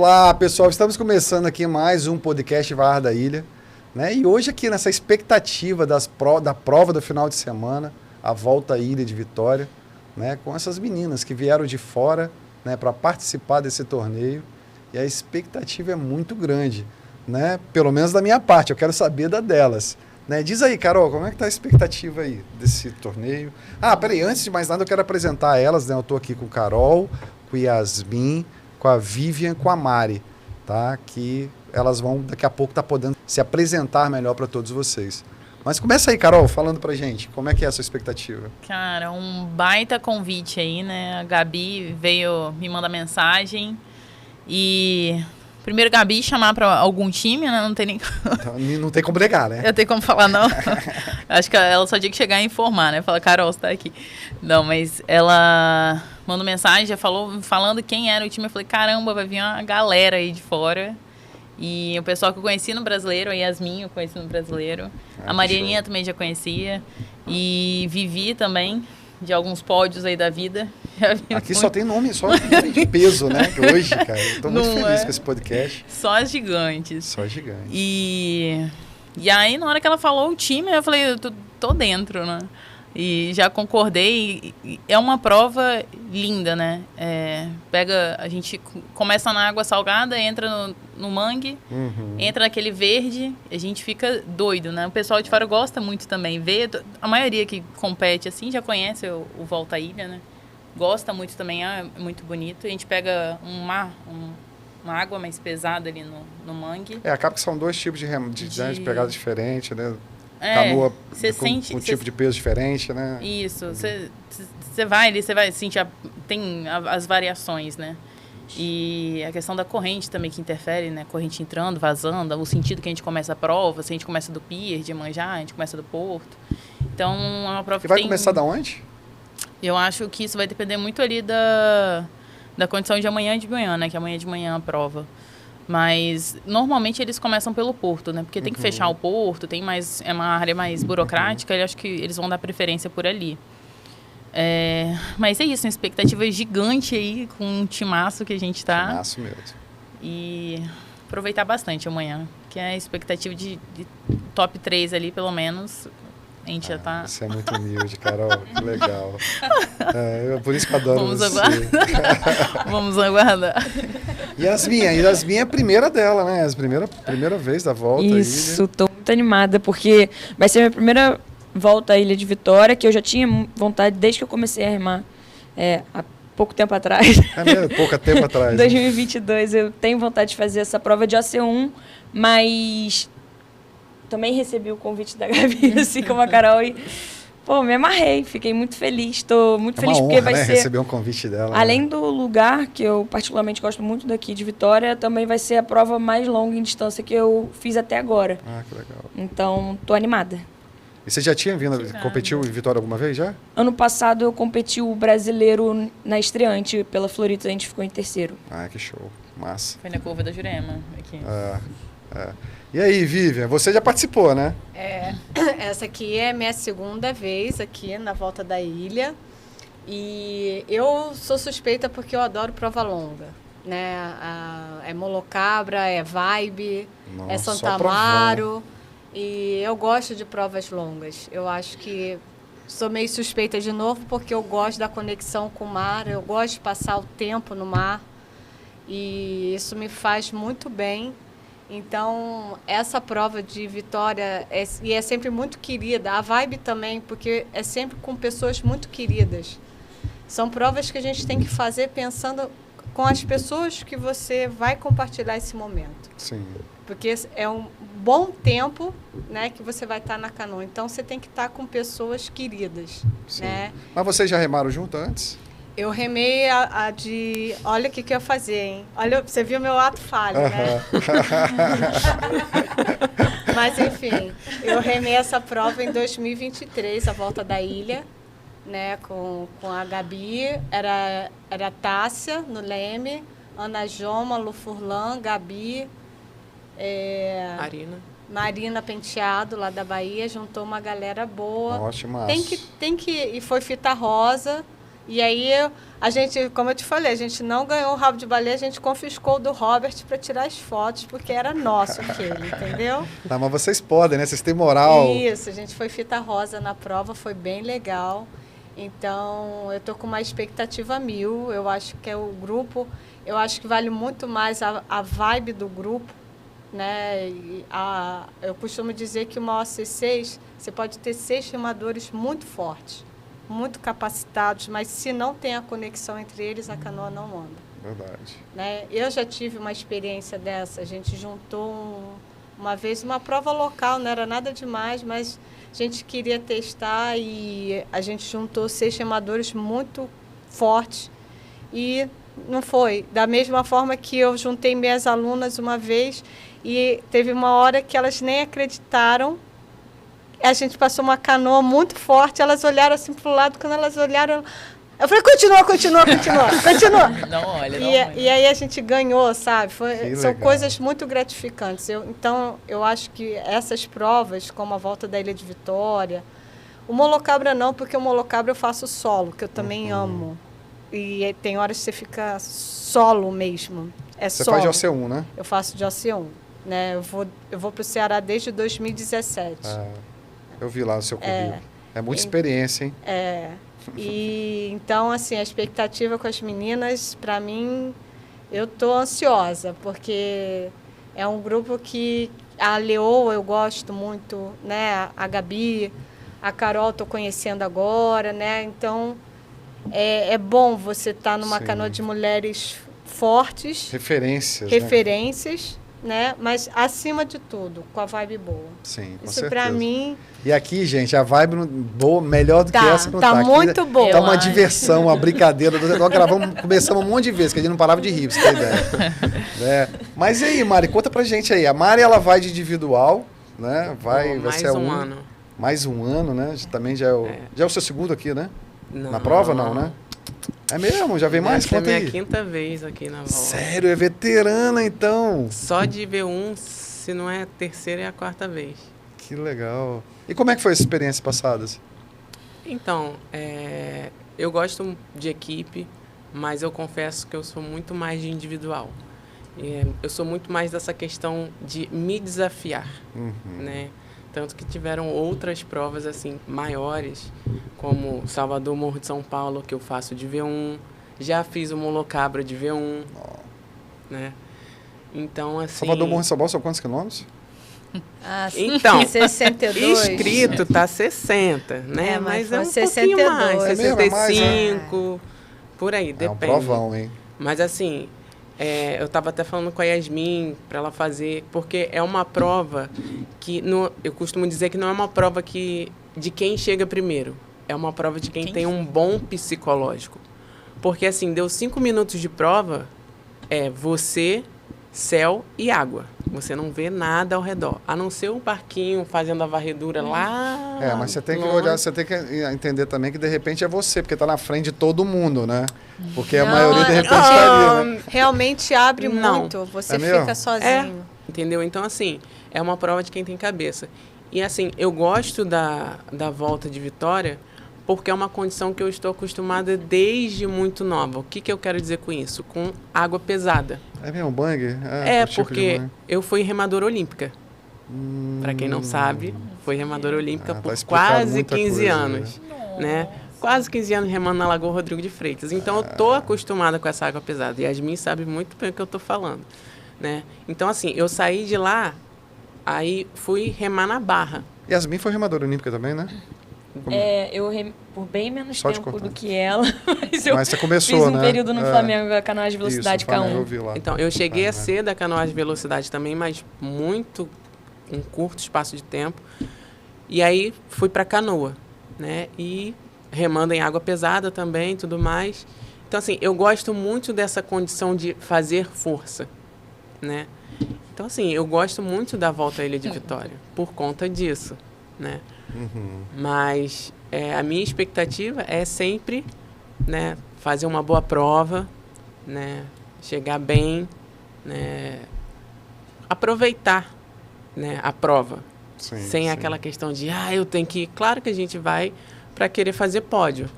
Olá, pessoal. Estamos começando aqui mais um podcast VAR da Ilha, né? E hoje aqui nessa expectativa da prova do final de semana, a volta à Ilha de Vitória, né? Com essas meninas que vieram de fora, né? Para participar desse torneio. E a expectativa é muito grande, né? Pelo menos da minha parte, eu quero saber da delas. Né? Diz aí, Carol, como é que tá a expectativa aí desse torneio? Ah, peraí, antes de mais nada eu quero apresentar elas, né? Eu estou aqui com Carol, com Yasmin, com a Vivian, com a Mari, tá? Que elas vão, daqui a pouco, tá podendo se apresentar melhor para todos vocês. Mas começa aí, Carol, falando pra gente, como é que é a sua expectativa? Cara, um baita convite aí, né? A Gabi veio me mandar mensagem e... Primeiro, Gabi, chamar para algum time, né? Não tem nem... Não tem como negar, né? Eu tenho como falar, não. Acho que ela só tinha que chegar e informar, né? Falar, Carol, você tá aqui. Não, mas ela mandou mensagem, já falando quem era o time. Eu falei, caramba, vai vir uma galera aí de fora. E o pessoal que eu conheci no Brasileiro, a Yasmin eu conheci no Brasileiro. A Marianinha também já conhecia. E Vivi também, de alguns pódios aí da vida. Aqui só tem nome de peso, né? Hoje, cara. Eu tô muito feliz com esse podcast. Só as gigantes. Só as gigantes. E aí, na hora que ela falou o time, eu falei, eu tô dentro, né? E já concordei. É uma prova linda, né? A gente começa na água salgada, entra no mangue, entra naquele verde, a gente fica doido, né? O pessoal de fora gosta muito também. A maioria que compete assim já conhece o Volta à Ilha, né? Gosta muito também, é muito bonito. A gente pega uma água mais pesada ali no mangue. Acaba que são dois tipos de pegada diferente, né? Canoa com um tipo de peso diferente, né? Isso. Você vai ali, você vai sentir, tem as variações, né? E a questão da corrente também que interfere, né? Corrente entrando, vazando, o sentido que a gente começa a prova, se a gente começa do pier, de Iemanjá, a gente começa do porto. Então, é uma prova que vai começar da onde? Eu acho que isso vai depender muito ali da condição de amanhã e de manhã, né? Que amanhã de manhã é a prova. Mas, normalmente, eles começam pelo porto, né? Porque tem que fechar o porto, é uma área mais burocrática, eu acho que eles vão dar preferência por ali. Mas é isso, uma expectativa gigante aí, com um timaço que a gente tá. Timaço mesmo. E aproveitar bastante amanhã, que é a expectativa de top 3 ali, pelo menos. A gente já tá... Você é muito humilde, Carol. Que legal. Por isso que eu adoro Vamos você. Aguardar. Vamos aguardar. Yasmin é a primeira dela, né? A primeira vez da volta à ilha. Isso, tô muito animada, porque vai ser a minha primeira volta à Ilha de Vitória, que eu já tinha vontade desde que eu comecei a remar há pouco tempo atrás. Pouco tempo atrás. Em 2022, eu tenho vontade de fazer essa prova de OC1, mas... Também recebi o convite da Gabi, assim como a Carol, e me amarrei, fiquei muito feliz, estou muito feliz honra, porque vai ser... receber um convite dela. Além do lugar, que eu particularmente gosto muito daqui de Vitória, também vai ser a prova mais longa em distância que eu fiz até agora. Ah, que legal. Então, estou animada. E você já tinha competiu em Vitória alguma vez já? Ano passado eu competi o brasileiro na estreante pela Florita, a gente ficou em terceiro. Ah, que show, massa. Foi na curva da Jurema, aqui. E aí, Vivian, você já participou, né? Essa aqui é minha segunda vez aqui na Volta da Ilha. E eu sou suspeita porque eu adoro prova longa, né? É Molocabra, é Vibe, é Santa Amaro. E eu gosto de provas longas. Eu acho que sou meio suspeita de novo porque eu gosto da conexão com o mar, eu gosto de passar o tempo no mar. E isso me faz muito bem. Então, essa prova de Vitória é sempre muito querida. A Vibe também, porque é sempre com pessoas muito queridas. São provas que a gente tem que fazer pensando com as pessoas que você vai compartilhar esse momento. Sim. Porque é um bom tempo, né, que você vai estar na canoa. Então, você tem que estar com pessoas queridas. Sim. Né? Mas vocês já remaram junto antes? Eu remei a de... Olha o que eu ia fazer, hein? Olha, você viu meu ato falho, né? Mas, enfim, eu remei essa prova em 2023, a Volta da Ilha, né? Com a Gabi, era Tássia, no leme, Ana Joma, Lu Furlan, Gabi... Marina Penteado, lá da Bahia, juntou uma galera boa. Ótimo. Tem que... E foi fita rosa... E aí, a gente, como eu te falei, a gente não ganhou o rabo de baleia, a gente confiscou do Robert para tirar as fotos, porque era nosso aquele, entendeu? Tá, mas vocês podem, né? Vocês têm moral. Isso, a gente foi fita rosa na prova, foi bem legal. Então, eu tô com uma expectativa 1000. Eu acho que é o grupo, eu acho que vale muito mais a vibe do grupo, né? Eu costumo dizer que uma OC6, você pode ter 6 remadores muito fortes, muito capacitados, mas se não tem a conexão entre eles, a canoa não anda. Verdade. Né? Eu já tive uma experiência dessa. A gente juntou uma vez uma prova local, não era nada demais, mas a gente queria testar e a gente juntou 6 remadores muito fortes e não foi. Da mesma forma que eu juntei minhas alunas uma vez e teve uma hora que elas nem acreditaram. A gente passou uma canoa muito forte, elas olharam assim para o lado, quando elas olharam, eu falei, continua. Não olha, E aí a gente ganhou, sabe? São legal. coisas muito gratificantes. Então, eu acho que essas provas, como a volta da Ilha de Vitória, o Molocabra não, porque o Molocabra eu faço solo, que eu também amo. E tem horas que você fica solo mesmo. Você solo. faz de OC1, né? Eu faço de OC1. Né? Eu vou para o Ceará desde 2017. Eu vi lá o seu currículo. É muita experiência, hein? E então, assim, a expectativa com as meninas, para mim, eu tô ansiosa, porque é um grupo que a Leoa eu gosto muito, né? A Gabi, a Carol tô conhecendo agora, né? Então, é bom você estar numa Sim. canoa de mulheres fortes, Referências, né? Mas, acima de tudo, com a vibe boa. Sim, com Isso, certeza. para mim... E aqui, gente, a vibe boa, melhor do que essa não tá tá. muito Aqui, boa. Tá uma diversão, uma brincadeira. Nós começamos um monte de vezes, que a gente não parava de rir, pra você ter ideia. Mas e aí, Mari, conta pra gente aí. A Mari, ela vai de individual, né? Vai mais ser um ano. Mais um ano, né? Também já é o seu segundo aqui, né? Não. Na prova, não, né? É mesmo? Já veio mais? Essa é a Conta minha aí. quinta vez aqui na volta. Sério? É veterana, então? Só de V1, se não é a terceira, é a quarta vez. Que legal. E como é que foi essa experiência passadas? Então, eu gosto de equipe, mas eu confesso que eu sou muito mais de individual. Eu sou muito mais dessa questão de me desafiar, né? Tanto que tiveram outras provas assim maiores, como Salvador, Morro de São Paulo, que eu faço de V1. Já fiz o Molocabra de V1, né? Então, assim... Salvador, Morro de São Paulo, são quantos quilômetros? Então, 62. escrito tá 60, né? mas Mas é um foi pouquinho 62. mais, É mesmo? É mais, 65, por aí, É um depende. provão, hein? Mas assim, eu estava até falando com a Yasmin para ela fazer, porque é uma prova que, eu costumo dizer que não é uma prova de quem chega primeiro, é uma prova de quem tem um bom psicológico. Porque assim, deu 5 minutos de prova, você, céu e água. Você não vê nada ao redor, a não ser um barquinho fazendo a varredura lá. Mas você tem que longe. olhar, você tem que entender também que de repente é você, porque tá na frente de todo mundo, né? Porque a maioria de repente tá ali, né? Realmente abre Não. muito, você É mesmo? fica sozinho. Entendeu? Então, assim, é uma prova de quem tem cabeça. E, assim, eu gosto da volta de Vitória porque é uma condição que eu estou acostumada desde muito nova. O que eu quero dizer com isso? Com água pesada. É mesmo, bang? Porque eu fui remadora olímpica. Para quem não sabe, fui remadora olímpica tá por explicado quase muita 15 coisa, anos. Né? Quase 15 anos remando na Lagoa Rodrigo de Freitas. Então, eu tô acostumada com essa água pesada. E a Yasmin sabe muito bem o que eu tô falando. Né? Então, assim, eu saí de lá, aí fui remar na Barra. Yasmin foi remadora olímpica também, né? Eu por bem menos Só te tempo cortando. do que ela, mas Você começou, fiz um né? período no Flamengo, a canoagem de velocidade Isso, no Flamengo, eu K1. vi lá. Então, eu cheguei a ser da canoagem de velocidade também, mas um curto espaço de tempo. E aí, fui para canoa, né? E remando em água pesada também, tudo mais. Então, assim, eu gosto muito dessa condição de fazer força, né? Então, assim, eu gosto muito da volta à Ilha de Vitória, por conta disso, né? Mas a minha expectativa é sempre, né, fazer uma boa prova, né, chegar bem, né, aproveitar, né, a prova, sem aquela questão de eu tenho que ir. Claro que a gente vai para querer fazer pódio,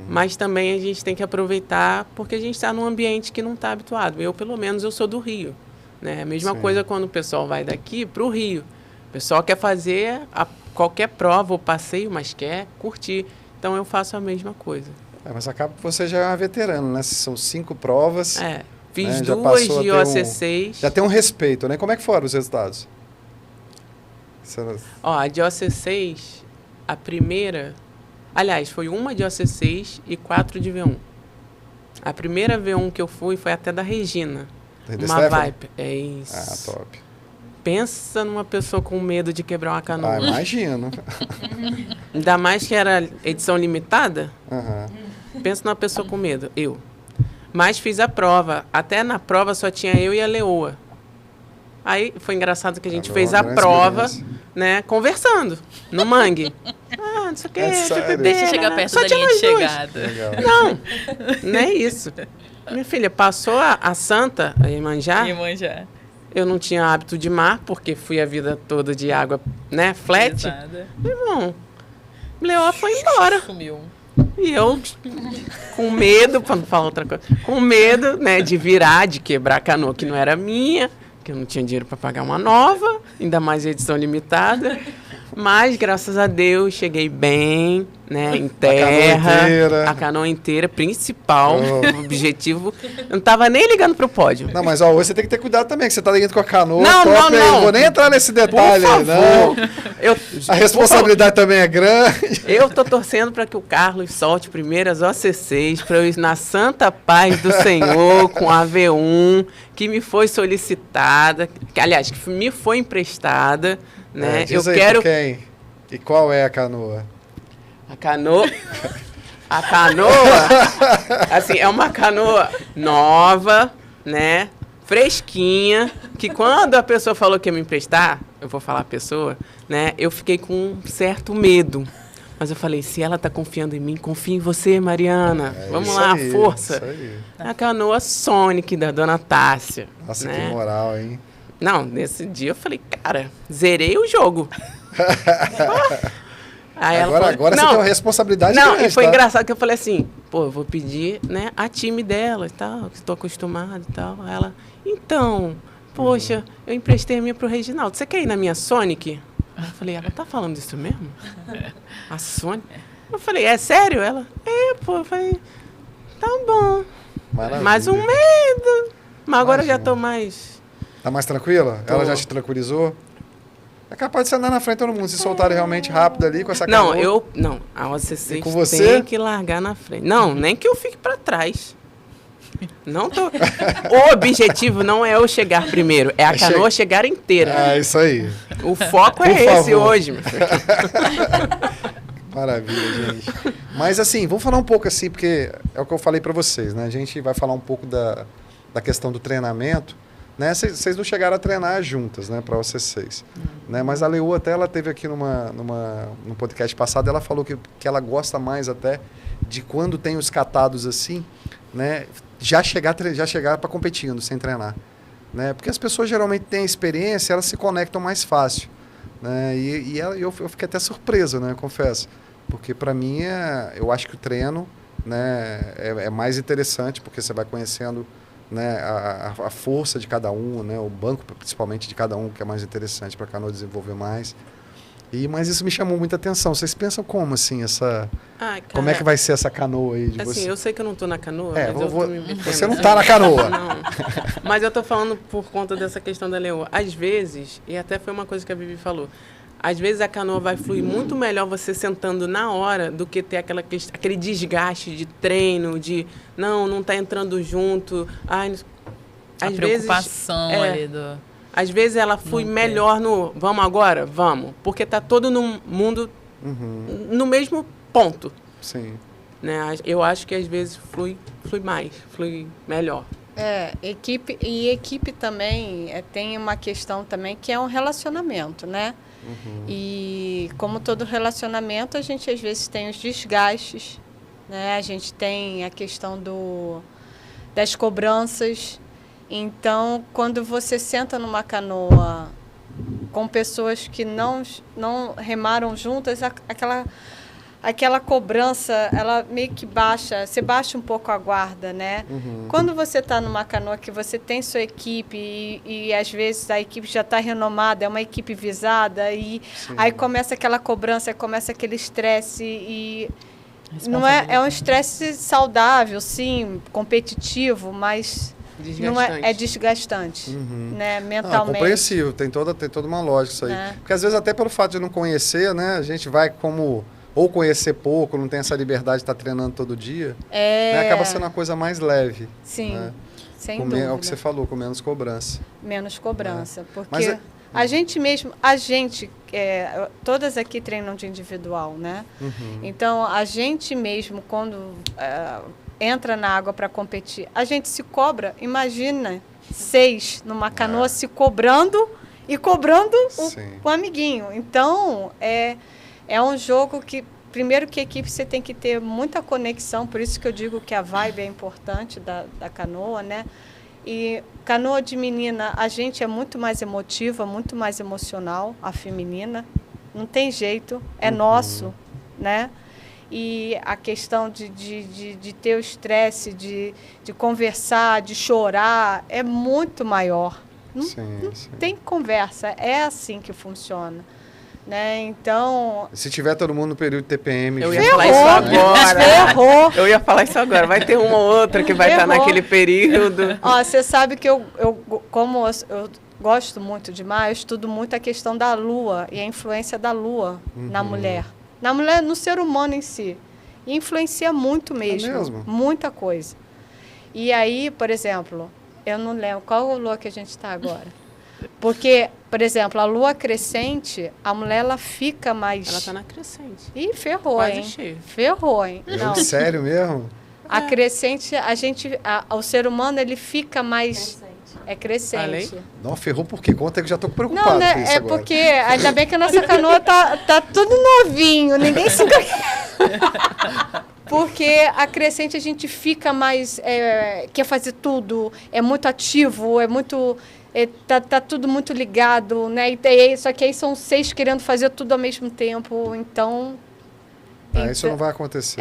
Mas também a gente tem que aproveitar porque a gente está num ambiente que não está habituado. Eu, pelo menos, eu sou do Rio. Né? A mesma Sim. coisa quando o pessoal vai daqui para o Rio. O pessoal quer fazer qualquer prova ou passeio, mas quer curtir. Então, eu faço a mesma coisa. Mas acaba que você já é uma veterana, né? São 5 provas. Fiz já 2 passou a de ter OC6. Já tem um respeito, né? Como é que foram os resultados? A de OC6, a primeira... Aliás, foi uma de OC6 e 4 de V1. A primeira V1 que eu fui foi até da Regina. Uma Viper. É isso. Ah, top. Pensa numa pessoa com medo de quebrar uma canoa. Imagino. Ainda mais que era edição limitada. Uhum. Pensa numa pessoa com medo. Eu. Mas fiz a prova. Até na prova só tinha eu e a Leoa. Aí foi engraçado que a gente fez a prova, né, conversando, no mangue. Não sei o que, Deixa chegar perto da linha de chegada. Legal. Não é isso. Minha filha, passou a Santa, a Iemanjá. Eu não tinha hábito de mar, porque fui a vida toda de água, né, flat. Pesada. Irmão, Leoa foi embora. Sumiu. E eu, com medo, para não falar outra coisa, com medo, né, de virar, de quebrar a canoa que não era minha, que eu não tinha dinheiro para pagar uma nova, ainda mais edição limitada. Mas, graças a Deus, cheguei bem, né, em terra. A canoa inteira, principal, objetivo. Eu não tava nem ligando pro pódio. Não, mas hoje você tem que ter cuidado também, que você tá indo com a canoa. Não. Não vou nem entrar nesse detalhe aí, não. A responsabilidade também é grande. Eu tô torcendo para que o Carlos solte primeiras OC6, para eu ir na santa paz do Senhor com a V1, que me foi solicitada, que, aliás, que me foi emprestada. Né? Diz aí pra quem? E qual é a canoa? A canoa, assim, é uma canoa nova, né? Fresquinha, que quando a pessoa falou que ia me emprestar, eu vou falar a pessoa, né? Eu fiquei com um certo medo. Mas eu falei, se ela tá confiando em mim, confia em você, Mariana. Vamos lá, aí, força. Isso aí. A canoa Sonic da dona Tássia. Nossa, né? que moral, hein? Não, nesse dia eu falei, cara, zerei o jogo. Aí agora você tem uma responsabilidade grande, e foi tá? engraçado que eu falei assim, eu vou pedir, né, a time dela e tal, que estou acostumada e tal. Aí ela, então, poxa, eu emprestei a minha pro Reginaldo, você quer ir na minha Sonic? Eu falei, ela tá falando isso mesmo? A Sonic? Eu falei, é sério? Ela, eu falei, tá bom. Maravilha. Mais um medo, mas agora eu já tô mais... Tá mais tranquila? Tô. Ela já te tranquilizou? É capaz de você andar na frente de todo mundo, se soltarem realmente rápido ali com essa canoa. Não, a OC6 com você? tem que largar na frente. Não, nem que eu fique pra trás. Não tô... O objetivo não é eu chegar primeiro, é a canoa chegar inteira. É isso aí. O foco é esse hoje, meu filho. Maravilha, gente. Mas assim, vamos falar um pouco assim, porque é o que eu falei pra vocês, né? A gente vai falar um pouco da questão do treinamento. Né? Vocês não chegaram a treinar juntas, né, para vocês, né? Mas a Leoa até ela teve aqui no podcast passado, ela falou que ela gosta mais até de quando tem os catados assim, né, já chegar para competindo sem treinar, né? Porque as pessoas geralmente têm experiência, elas se conectam mais fácil, né? Eu fiquei até surpreso, né, confesso, porque para mim eu acho que o treino, né, é mais interessante porque você vai conhecendo, né, a força de cada um, né, o banco principalmente de cada um, que é mais interessante para a canoa desenvolver mais. Mas isso me chamou muita atenção. Vocês pensam como assim como é que vai ser essa canoa aí de assim, você? eu sei que eu não tô na canoa, mas você não tá na canoa. Não. Mas eu tô falando por conta dessa questão da Leoa. Às vezes, e até foi uma coisa que a Vivi falou, às vezes a canoa vai fluir muito melhor você sentando na hora do que ter aquele desgaste de treino, de não tá entrando junto. A preocupação ali do... Às vezes ela flui melhor no vamos agora? Vamos. Porque tá todo mundo no mesmo ponto. Sim. Né? Eu acho que às vezes flui melhor. Equipe também tem uma questão também que é um relacionamento, né? E como todo relacionamento, a gente às vezes tem os desgastes, né? A gente tem a questão das cobranças. Então, quando você senta numa canoa com pessoas que não remaram juntas, aquela cobrança, ela meio que baixa, você baixa um pouco a guarda, né? Quando você está numa canoa que você tem sua equipe e às vezes a equipe já está renomada, é uma equipe visada, e aí começa aquela cobrança, começa aquele estresse e não é um estresse saudável, sim, competitivo, mas não é desgastante, né? Mentalmente. Compreensível, tem toda uma lógica isso aí. Porque às vezes até pelo fato de não conhecer, né, a gente vai ou conhecer pouco, não tem essa liberdade de estar treinando todo dia, né, acaba sendo uma coisa mais leve. Sim, né? sem dúvida. É o que você falou, com menos cobrança. Menos cobrança, porque a gente mesmo, todas aqui treinam de individual, né? Então, a gente mesmo, quando entra na água para competir, a gente se cobra, imagina 6 numa canoa se cobrando e cobrando o amiguinho. Então, é um jogo que, primeiro que a equipe você tem que ter muita conexão, por isso que eu digo que a vibe é importante da canoa, né? E canoa de menina, a gente é muito mais emotiva, muito mais emocional, a feminina. Não tem jeito, é nosso, né? E a questão de ter o estresse, de conversar, de chorar, é muito maior. Não tem conversa, é assim que funciona. Né? Então... Se tiver todo mundo no período de TPM... Eu ia falar isso agora. Ferrou. Eu ia falar isso agora. Vai ter uma ou outra que vai estar naquele período. Você sabe que como eu gosto muito de mar, eu estudo muito a questão da lua e a influência da lua na mulher. Na mulher, no ser humano em si. E influencia muito mesmo. É mesmo? Muita coisa. E aí, por exemplo, eu não lembro qual lua que a gente está agora. Porque, por exemplo, a lua crescente, a mulher ela fica mais... Ela está na crescente. Ih, ferrou, quase hein? cheio. Ferrou, hein? Não. Sério mesmo? A crescente, o ser humano, ele fica mais... É crescente. Não, ferrou por quê? Conta que eu já estou preocupado não, né? com isso É agora. porque, ainda bem que a nossa canoa tá tudo novinho, ninguém se... Porque a crescente a gente fica mais... quer fazer tudo, é muito ativo, é muito... Tá tudo muito ligado, né? Só que aí são 6 querendo fazer tudo ao mesmo tempo, então... Isso não vai acontecer.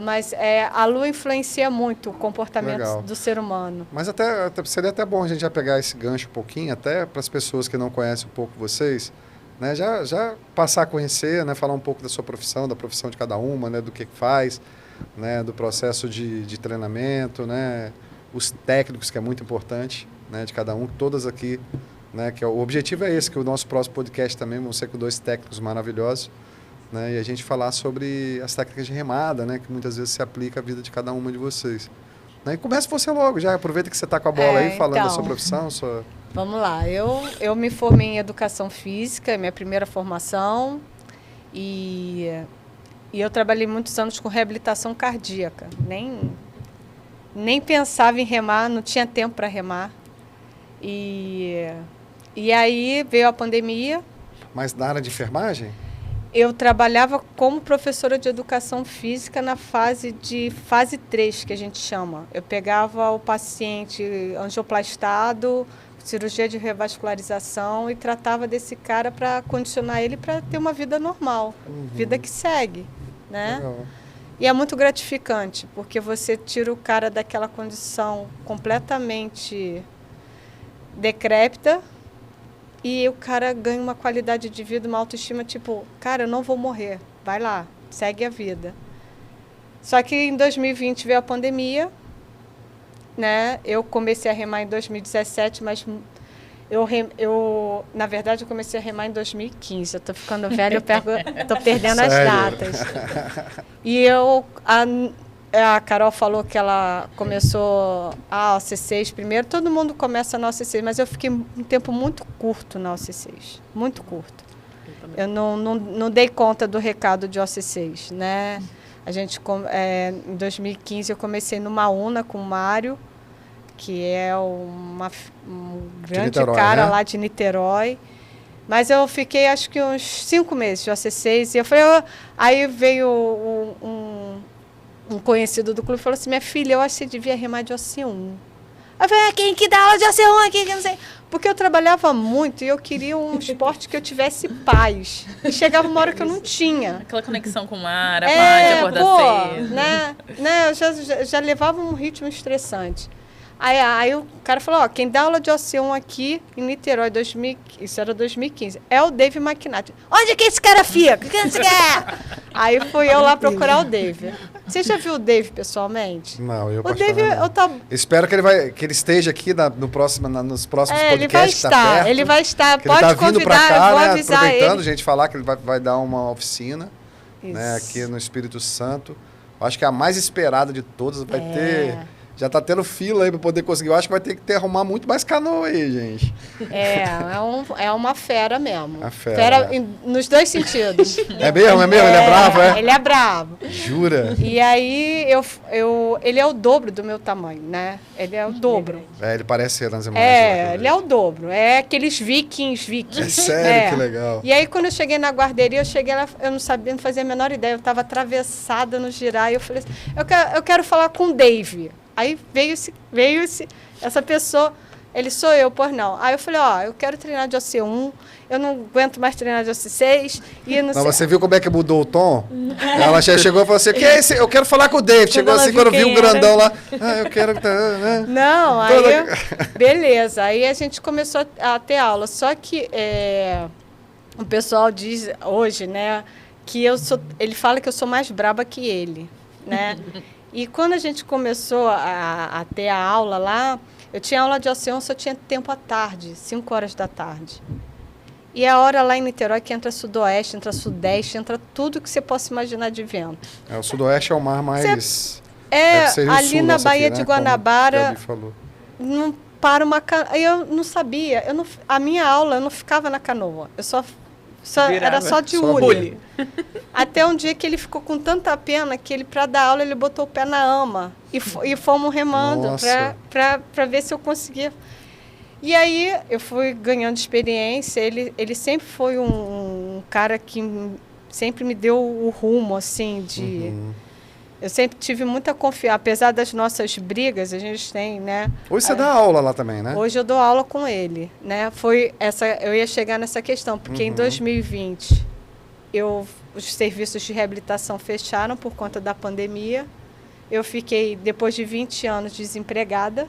Mas a lua influencia muito o comportamento do ser humano. Mas seria até bom a gente já pegar esse gancho um pouquinho, até para as pessoas que não conhecem um pouco vocês, né? Já passar a conhecer, né? Falar um pouco da sua profissão, da profissão de cada uma, né? Do que faz, né? Do processo de treinamento, né? Os técnicos, que é muito importante, né? De cada um, todas aqui, né? Que o objetivo é esse, que o nosso próximo podcast também vão ser com 2 técnicos maravilhosos, né? E a gente falar sobre as técnicas de remada, né? Que muitas vezes se aplica à vida de cada uma de vocês. Né? E começa você logo, já aproveita que você está com a bola aí, falando da sua profissão. Vamos lá, eu me formei em Educação Física, minha primeira formação, e eu trabalhei muitos anos com reabilitação cardíaca. Nem pensava em remar, não tinha tempo para remar. E aí veio a pandemia. Mas na área de enfermagem? Eu trabalhava como professora de educação física na fase 3, que a gente chama. Eu pegava o paciente angioplastado, cirurgia de revascularização, e tratava desse cara para condicionar ele para ter uma vida normal, vida que segue, né? Legal. E é muito gratificante, porque você tira o cara daquela condição completamente decrépita, e o cara ganha uma qualidade de vida, uma autoestima, tipo, cara, eu não vou morrer, vai lá, segue a vida. Só que em 2020 veio a pandemia, né? Eu comecei a remar em 2017, mas na verdade, eu comecei a remar em 2015. Eu tô ficando velha, tô perdendo as datas. E a Carol falou que ela começou a OC6 primeiro. Todo mundo começa na OC6, mas eu fiquei um tempo muito curto na OC6. Muito curto. Eu não dei conta do recado de OC6, né? Em 2015, eu comecei numa UNA com o Mário, que é um grande cara, né? Lá de Niterói. Mas eu fiquei, acho que uns 5 meses de OC6. E eu falei, aí veio um conhecido do clube e falou assim: minha filha, eu acho que você devia remar de OC1. Aí eu falei, quem que dá aula de AC1 aqui, que não sei. Porque eu trabalhava muito e eu queria um esporte que eu tivesse paz. E chegava uma hora que eu não tinha. Aquela conexão com o mar, a paz de acordar cedo. Né? Eu já levava um ritmo estressante. Aí o cara falou, quem dá aula de AC1 aqui em Niterói, isso era 2015, é o Dave McNatt. Onde que esse cara fica? O que você quer? Aí fui eu lá procurar o Dave. Você já viu o Dave pessoalmente? Não, eu O Dave, espero que ele esteja aqui nos próximos podcasts. Ele vai estar, ele vai estar. Que Pode ele tá vindo convidar, pra cá, eu vou né, avisar aproveitando, ele. gente, falar que ele vai dar uma oficina, né, aqui no Espírito Santo. Eu acho que a mais esperada de todas vai ter... Já tá tendo fila aí para poder conseguir. Eu acho que vai ter que arrumar muito mais canoa aí, gente. É uma fera mesmo. A fera, nos dois sentidos. É mesmo? Ele é bravo, é? Ele é bravo. Jura? E aí, ele é o dobro do meu tamanho, né? Ele é o dobro. Ele parece ser nas imagens. Ele é o dobro. É aqueles vikings. É sério, que legal. E aí, quando eu cheguei na guarderia, eu cheguei lá, eu não sabia, não fazia a menor ideia. Eu estava atravessada no girar e eu falei assim, eu quero falar com o Dave. Aí veio essa pessoa, ele sou eu, pois não. Aí eu falei, eu quero treinar de OC1, eu não aguento mais treinar de OC6. E não sei. Você viu como é que mudou o tom? Ela já chegou e falou assim, que é esse? Eu quero falar com o David. Chegou assim, quando viu o grandão lá, eu quero... Né? Não, aí, beleza. Aí a gente começou a ter aula. Só que o pessoal diz hoje, né, que ele fala que eu sou mais braba que ele, né? E quando a gente começou a ter a aula lá, eu tinha aula de OC1, só tinha tempo à tarde, 5 horas da tarde. E é a hora lá em Niterói que entra sudoeste, entra sudeste, entra tudo que você possa imaginar de vento. O sudoeste é o mar mais... ali na Baía de Guanabara, falou. não para uma canoa. Eu não sabia, a minha aula eu não ficava na canoa, era só de hule. Até um dia que ele ficou com tanta pena que ele, para dar aula, ele botou o pé na ama e fomos remando para ver se eu conseguia. E aí eu fui ganhando experiência. Ele sempre foi um cara que sempre me deu o rumo, assim, de... Eu sempre tive muita confiança, apesar das nossas brigas, a gente tem, né? Hoje você dá aula lá também, né? Hoje eu dou aula com ele, né? Eu ia chegar nessa questão, porque em 2020 os serviços de reabilitação fecharam por conta da pandemia. Eu fiquei, depois de 20 anos, desempregada.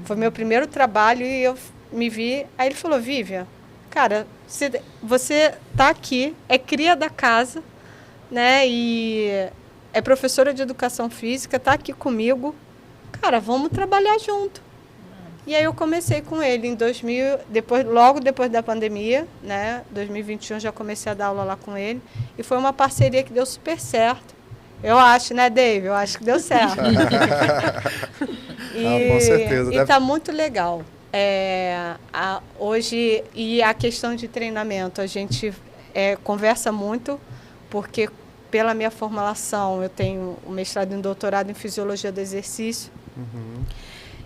Foi meu primeiro trabalho e eu me vi... Aí ele falou, Vivian, cara, você tá aqui, é cria da casa, né? E é professora de educação física, tá aqui comigo. Cara, vamos trabalhar junto. E aí eu comecei com ele em 2000, logo depois da pandemia, né? 2021 já comecei a dar aula lá com ele. E foi uma parceria que deu super certo. Eu acho, né, Dave? Eu acho que deu certo. Com certeza. E está muito legal. Hoje, e a questão de treinamento, a gente conversa muito, porque pela minha formação, eu tenho um mestrado e um doutorado em Fisiologia do Exercício.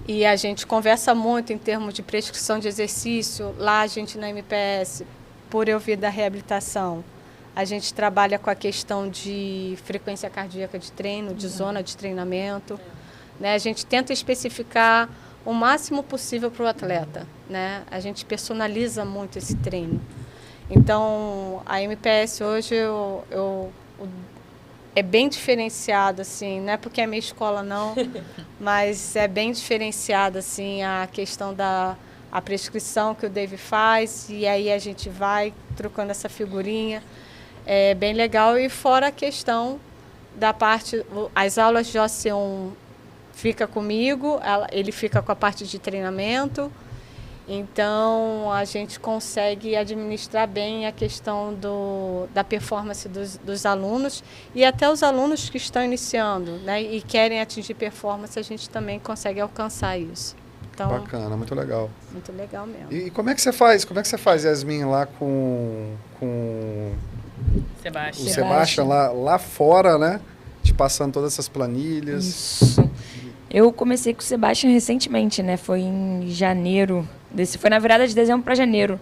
E a gente conversa muito em termos de prescrição de exercício. Lá a gente na MPS, por eu vir da reabilitação, a gente trabalha com a questão de frequência cardíaca de treino, de zona de treinamento. Né? A gente tenta especificar o máximo possível para o atleta. Né? A gente personaliza muito esse treino. Então, a MPS hoje é bem diferenciado, assim, não é porque é minha escola, não, mas é bem diferenciado, assim, a questão da prescrição que o Dave faz, e aí a gente vai trocando essa figurinha. É bem legal. E fora a questão da parte... As aulas de OC1 fica comigo, ele fica com a parte de treinamento. Então, a gente consegue administrar bem a questão da performance dos alunos. E até os alunos que estão iniciando, né, e querem atingir performance, a gente também consegue alcançar isso. Então, bacana, muito legal. Muito legal mesmo. E como é que você faz? Como é que você faz, Yasmin, lá com Sebastião. O Sebastião lá fora, né? Te passando todas essas planilhas. Isso. Eu comecei com o Sebastião recentemente, né? Foi em janeiro. Foi na virada de dezembro para janeiro.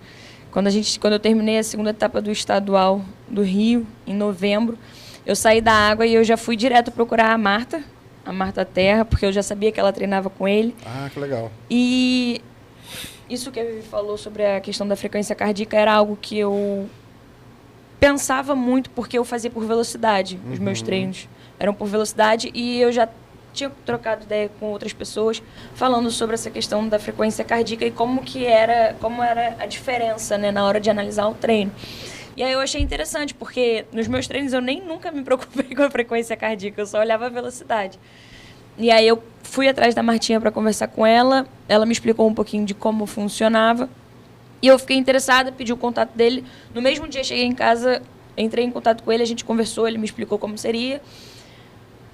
Quando eu terminei a segunda etapa do estadual do Rio, em novembro, eu saí da água e eu já fui direto procurar a Marta, a Marta Terra, porque eu já sabia que ela treinava com ele. Ah, que legal. E isso que a Vivi falou sobre a questão da frequência cardíaca era algo que eu pensava muito, porque eu fazia por velocidade. Os meus treinos eram por velocidade e eu já tinha trocado ideia com outras pessoas falando sobre essa questão da frequência cardíaca e como era a diferença, né, na hora de analisar o treino. E aí eu achei interessante, porque nos meus treinos eu nem nunca me preocupei com a frequência cardíaca, eu só olhava a velocidade. E aí eu fui atrás da Martinha para conversar com ela, ela me explicou um pouquinho de como funcionava, e eu fiquei interessada, pedi o contato dele. No mesmo dia cheguei em casa, entrei em contato com ele, a gente conversou, ele me explicou como seria.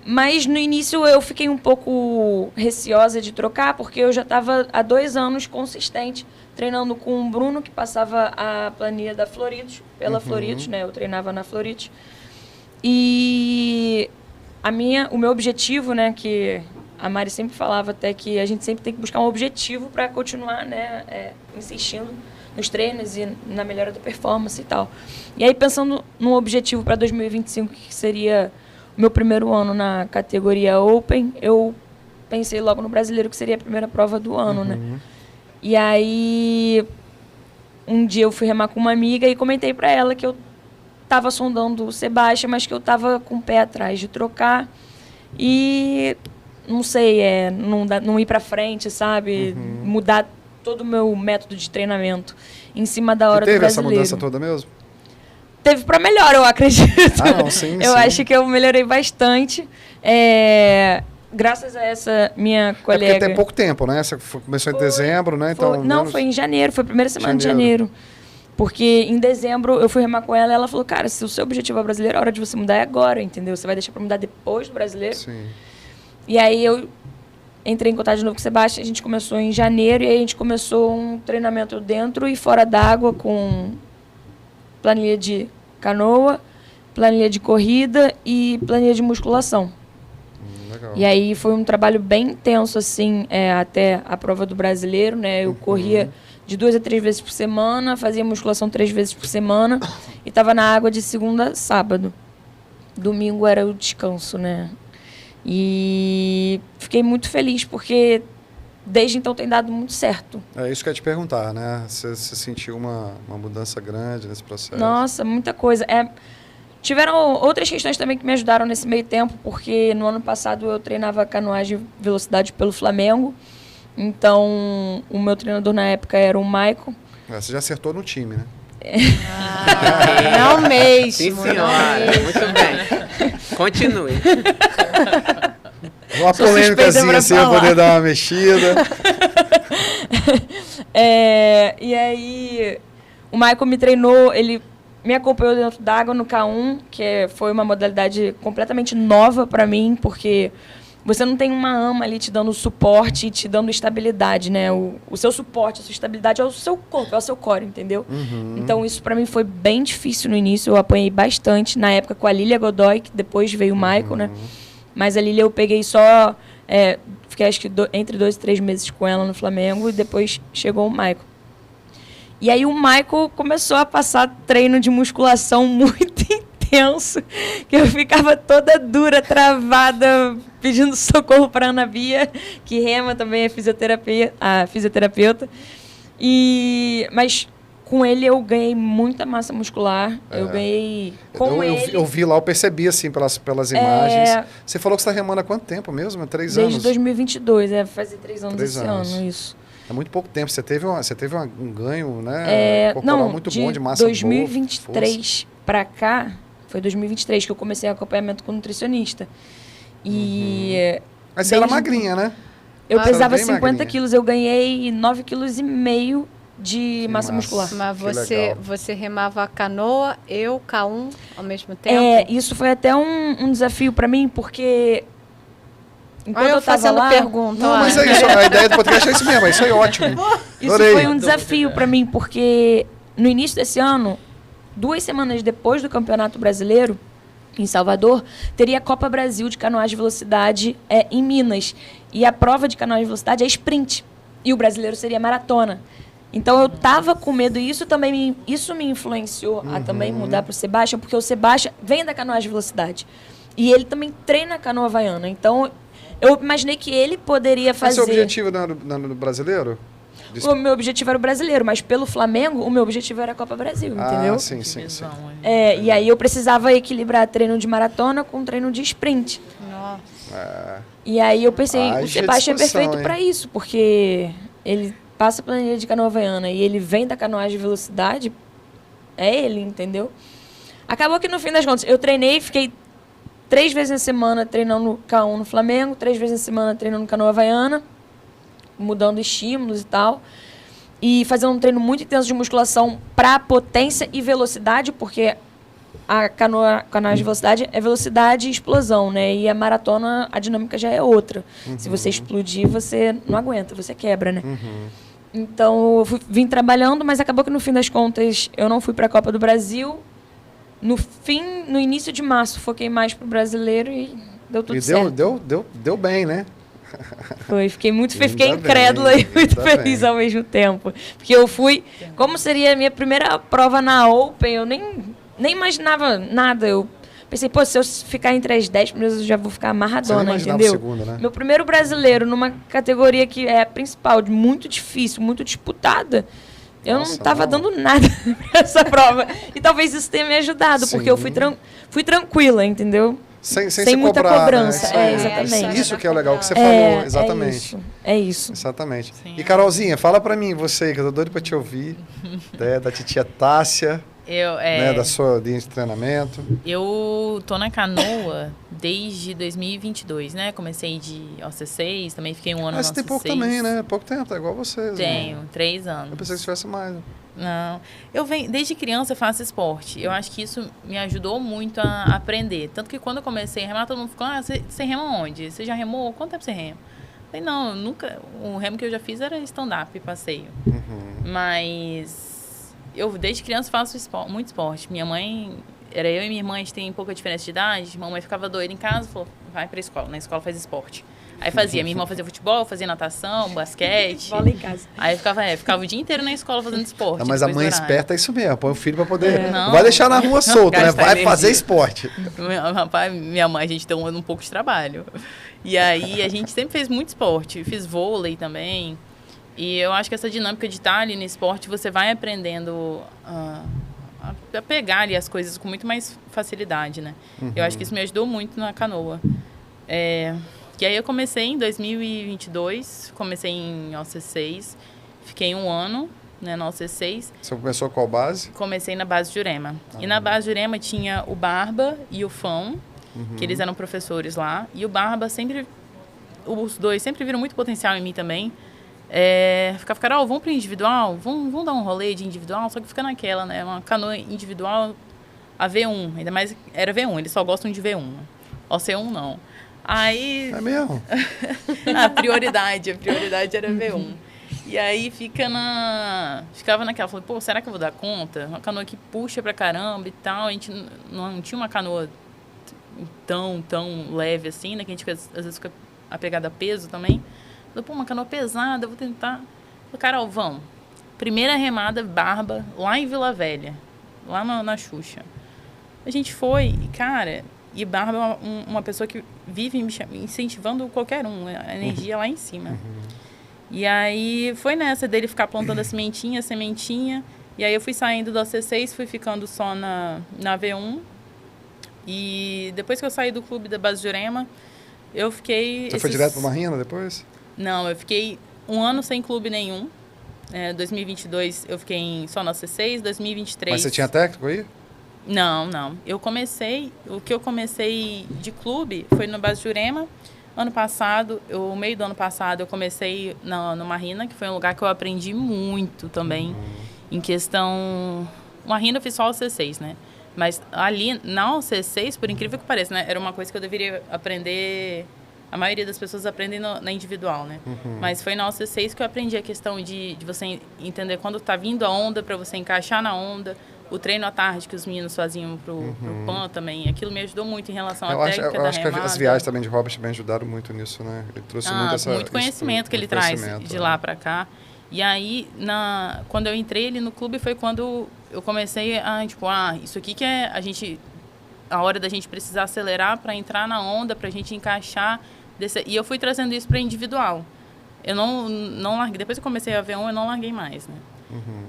Mas no início eu fiquei um pouco receosa de trocar, porque eu já estava há 2 anos consistente treinando com o Bruno, que passava a planilha da Floritos, pela Floritos, né? Eu treinava na Floritos. E o meu objetivo, né, que a Mari sempre falava até, que a gente sempre tem que buscar um objetivo para continuar, né, insistindo nos treinos e na melhora da performance e tal. E aí, pensando num objetivo para 2025, que seria o meu primeiro ano na categoria Open, eu pensei logo no Brasileiro, que seria a primeira prova do ano, né? E aí, um dia eu fui remar com uma amiga e comentei para ela que eu estava sondando o Sebastião, mas que eu estava com o pé atrás de trocar e, não sei, não ir para frente, sabe? Mudar todo o meu método de treinamento em cima da hora do Brasileiro. Teve essa mudança toda mesmo? Teve para melhor, eu acredito. Ah, não, sim, eu sim. acho que eu melhorei bastante. Graças a essa minha colega. É porque tem pouco tempo, né? Você começou em dezembro, né? Então, foi em janeiro, foi a primeira semana de janeiro. Porque em dezembro eu fui remar com ela e ela falou, cara, se o seu objetivo é brasileiro, a hora de você mudar é agora, entendeu? Você vai deixar para mudar depois do Brasileiro? Sim. E aí eu entrei em contato de novo com o Sebastião, a gente começou em janeiro e aí a gente começou um treinamento dentro e fora d'água com planilha de canoa, planilha de corrida e planilha de musculação. Legal. E aí foi um trabalho bem intenso, assim, até a prova do Brasileiro, né? Eu corria de 2 a 3 vezes por semana, fazia musculação 3 vezes por semana e estava na água de segunda a sábado. Domingo era o descanso, né? E fiquei muito feliz, porque desde então tem dado muito certo. É isso que eu ia te perguntar, né? Você sentiu uma mudança grande nesse processo? Nossa, muita coisa. Tiveram outras questões também que me ajudaram nesse meio tempo, porque no ano passado eu treinava canoagem velocidade pelo Flamengo. Então, o meu treinador na época era o Maicon. Você já acertou no time, né? Não mesmo. Sim, senhora. Muito bem. Continue. Uma Sou polêmicazinha suspeita assim, pra eu poder dar uma mexida. E aí, o Maicon me treinou, ele me acompanhou dentro d'água no K1, que foi uma modalidade completamente nova para mim, porque você não tem uma AMA ali te dando suporte e te dando estabilidade, né? O seu suporte, a sua estabilidade é o seu corpo, é o seu core, entendeu? Então, isso para mim foi bem difícil no início, eu apanhei bastante. Na época com a Lília Godoy, que depois veio o Maicon, né? Mas a Lília eu peguei só... fiquei acho que entre 2 e 3 meses com ela no Flamengo e depois chegou o Maicon. E aí o Maicon começou a passar treino de musculação muito intenso, que eu ficava toda dura, travada, pedindo socorro para a Ana Bia, que rema também a fisioterapeuta. Mas com ele eu ganhei muita massa muscular, eu ganhei Eu vi lá, eu percebi assim pelas imagens. Você falou que você está remando há quanto tempo mesmo? 3 anos? Desde 2022, fazer 3 anos 3 esse anos. ano, isso. É muito pouco tempo. Você teve um ganho, né? Corporal muito bom de massa 2023 para cá, foi 2023 que eu comecei acompanhamento com nutricionista. E Mas você era magrinha, né? eu Você pesava era bem 50 magrinha. quilos, eu ganhei 9,5 kg de massa muscular. Mas Que legal. você remava a canoa, eu, K1, ao mesmo tempo? Isso foi até um desafio para mim, porque enquanto Olha eu eu tava fazendo lá... pergunta. Não, olha. mas é isso. A ideia do podcast é isso mesmo. Isso aí é ótimo. Isso Adorei. foi um desafio para mim, porque no início desse ano, 2 semanas depois do Campeonato Brasileiro, em Salvador, teria a Copa Brasil de canoagem de velocidade em Minas. E a prova de canoagem de velocidade é sprint. E o brasileiro seria maratona. Então eu tava com medo, e isso me influenciou a também mudar para o Sebastião, porque o Sebastião vem da canoagem de velocidade. E ele também treina canoa havaiana. Então Eu imaginei que ele poderia Mas fazer... seu objetivo não era no brasileiro? O meu objetivo era o brasileiro, mas pelo Flamengo, o meu objetivo era a Copa Brasil, entendeu? Ah, sim. E aí eu precisava equilibrar treino de maratona com treino de sprint. Nossa. E aí eu pensei, o Haja Sebastião é discussão, perfeito hein? para isso, porque ele passa a planilha de canoa havaiana e ele vem da canoagem de velocidade, é ele, entendeu? Acabou que no fim das contas, eu treinei, fiquei 3 vezes na semana treinando no K1 no Flamengo, 3 vezes na semana treinando no canoa havaiana, mudando estímulos e tal. E fazendo um treino muito intenso de musculação para potência e velocidade, porque a canoagem de velocidade é velocidade e explosão, né? E a maratona, a dinâmica já é outra. Se você explodir, você não aguenta, você quebra, né? Então, eu vim trabalhando, mas acabou que no fim das contas eu não fui para a Copa do Brasil. No início de março, foquei mais pro brasileiro e deu tudo certo. Deu bem, né? Foi, fiquei muito Ainda fiquei bem, incrédula e muito ainda feliz bem. ao mesmo tempo. Porque eu fui, como seria a minha primeira prova na Open, eu nem imaginava nada. Eu pensei, pô, se eu ficar entre as 10 primeiras, eu já vou ficar Você não amarradona, imaginava entendeu? segunda, né? Meu primeiro brasileiro numa categoria que é a principal, muito difícil, muito disputada. Eu Nossa, não estava não. dando nada pra essa prova. E talvez isso tenha me ajudado, porque eu Sim. fui tranquila, entendeu? Sem Sem muita cobrar, cobrança, né? exatamente. Isso que é o legal que você É, falou, exatamente. É isso. Exatamente. Sim, E Carolzinha, fala pra mim, você, que eu tô doido pra te ouvir, né, da titia Tássia, né, da sua linha de treinamento. Eu tô na canoa desde 2022, né? Comecei de OC6, também fiquei um ano Mas no você tem OC6. pouco também, né? Pouco tempo, tá igual vocês. Tenho, Né? 3 anos. Eu pensei que você tivesse mais. Não. Desde criança eu faço esporte. Eu acho que isso me ajudou muito a aprender. Tanto que quando eu comecei a remar, todo mundo ficou, você rema onde? Você já remou? Quanto tempo você rema? Eu falei, não, nunca. O remo que eu já fiz era stand-up, passeio. Mas eu desde criança faço muito esporte. Minha mãe, era eu e minha irmã, a gente tem pouca diferença de idade. Mamãe ficava doida em casa, falou, vai pra escola. Na escola faz esporte. Aí fazia, minha irmã fazia futebol, fazia natação, basquete. Bola em casa. Aí ficava o dia inteiro na escola fazendo esporte. Não, mas a depois mãe do horário. esperta é isso mesmo, põe o filho pra poder. Não. Não vai deixar na rua solto, né? Gastar Vai energia. fazer esporte. Meu pai, minha mãe, a gente tem um pouco de trabalho. E aí a gente sempre fez muito esporte. Fiz vôlei também. E eu acho que essa dinâmica de estar ali no esporte, você vai aprendendo a pegar ali as coisas com muito mais facilidade, né? Eu acho que isso me ajudou muito na canoa. E aí eu comecei em 2022, comecei em OC6, fiquei 1 ano, né, na OC6. Você começou qual base? Comecei na base de Jurema. E na base de Jurema tinha o Barba e o Fão, que eles eram professores lá. E o Barba os dois sempre viram muito potencial em mim também. Ficava, Carol, vamos pro individual? Vamos dar um rolê de individual? Só que fica naquela, né? Uma canoa individual, a V1, ainda mais era V1, eles só gostam de V1. OC1 não. Aí... É mesmo? a prioridade era V1. E aí ficava naquela, falei, pô, será que eu vou dar conta? Uma canoa que puxa pra caramba e tal, a gente não tinha uma canoa tão leve assim, né, que a gente às vezes fica apegada a peso também. Falei, pô, uma canoa pesada, eu vou tentar. Falei, Carol, vamos. Primeira remada, Barba, lá em Vila Velha, lá na Xuxa. A gente foi e, cara... E Barba é uma pessoa que vive me incentivando qualquer um, né? A energia lá em cima. E aí foi nessa dele ficar plantando a sementinha. E aí eu fui saindo do OC6, fui ficando só na V1. E depois que eu saí do clube da base de Jurema, eu fiquei... Você foi direto pra Marina depois? Não, eu fiquei 1 ano sem clube nenhum. 2022 eu fiquei só no OC6, 2023... Mas você tinha técnico aí? Não. O que eu comecei de clube foi no base de Jurema. O meio do ano passado, eu comecei no Marina, que foi um lugar que eu aprendi muito também. Em questão... Marina eu fiz só o C6, né? Mas ali, na C6, por incrível que pareça, né? Era uma coisa que eu deveria aprender... A maioria das pessoas aprendem na individual, né? Mas foi na OC6 que eu aprendi a questão de você entender quando tá vindo a onda, para você encaixar na onda. O treino à tarde que os meninos faziam pro PAN também. Aquilo me ajudou muito em relação à técnica da remada. Eu acho que as viagens também de Robert também ajudaram muito nisso, né? Ele trouxe muito conhecimento que ele traz de lá para cá. E aí, quando eu entrei ali no clube, foi quando eu comecei isso aqui que é a hora da gente precisar acelerar para entrar na onda, para a gente encaixar E eu fui trazendo isso para individual. Eu não larguei. Depois que eu comecei a V1, eu não larguei mais, né?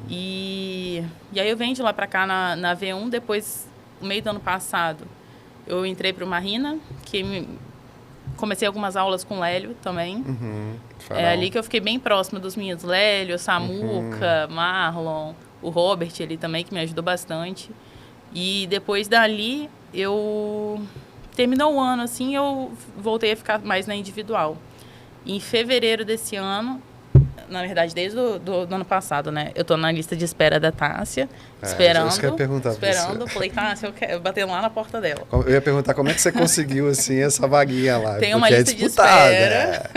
E aí eu venho de lá para cá na V1, depois, no meio do ano passado, eu entrei para o Marina, comecei algumas aulas com o Lélio também. É ali que eu fiquei bem próxima dos meninos. Lélio, Samuca, Marlon, o Robert ali também, que me ajudou bastante. E depois dali, terminou o ano, assim, eu voltei a ficar mais na individual. Em fevereiro desse ano, na verdade, desde do ano passado, né? Eu tô na lista de espera da Tássia, esperando. Isso que eu ia perguntar esperando. Falei, Tássia, eu batendo lá na porta dela. Eu ia perguntar como é que você conseguiu, assim, essa vaguinha lá. Tem uma lista de espera.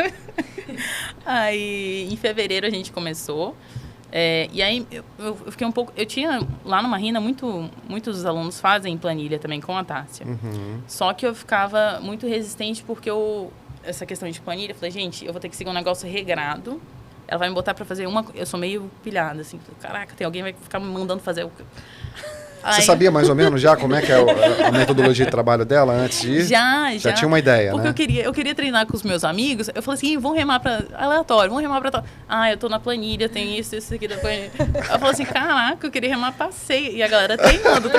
Aí, em fevereiro, a gente começou. E aí, eu fiquei um pouco... Eu tinha, lá no Marina, muitos dos alunos fazem planilha também com a Tássia. Só que eu ficava muito resistente porque essa questão de planilha, eu falei, gente, eu vou ter que seguir um negócio regrado. Ela vai me botar pra fazer eu sou meio pilhada, assim. Caraca, tem alguém que vai ficar me mandando fazer o... Você sabia mais ou menos já como é que é a metodologia de trabalho dela antes de ir? Já tinha uma ideia, porque né? Porque eu queria treinar com os meus amigos. Eu falei assim, vamos remar pra aleatório, vamos remar pra... eu tô na planilha, tem isso aqui da planilha. Eu falei assim, caraca, eu queria remar passeio. E a galera treinando.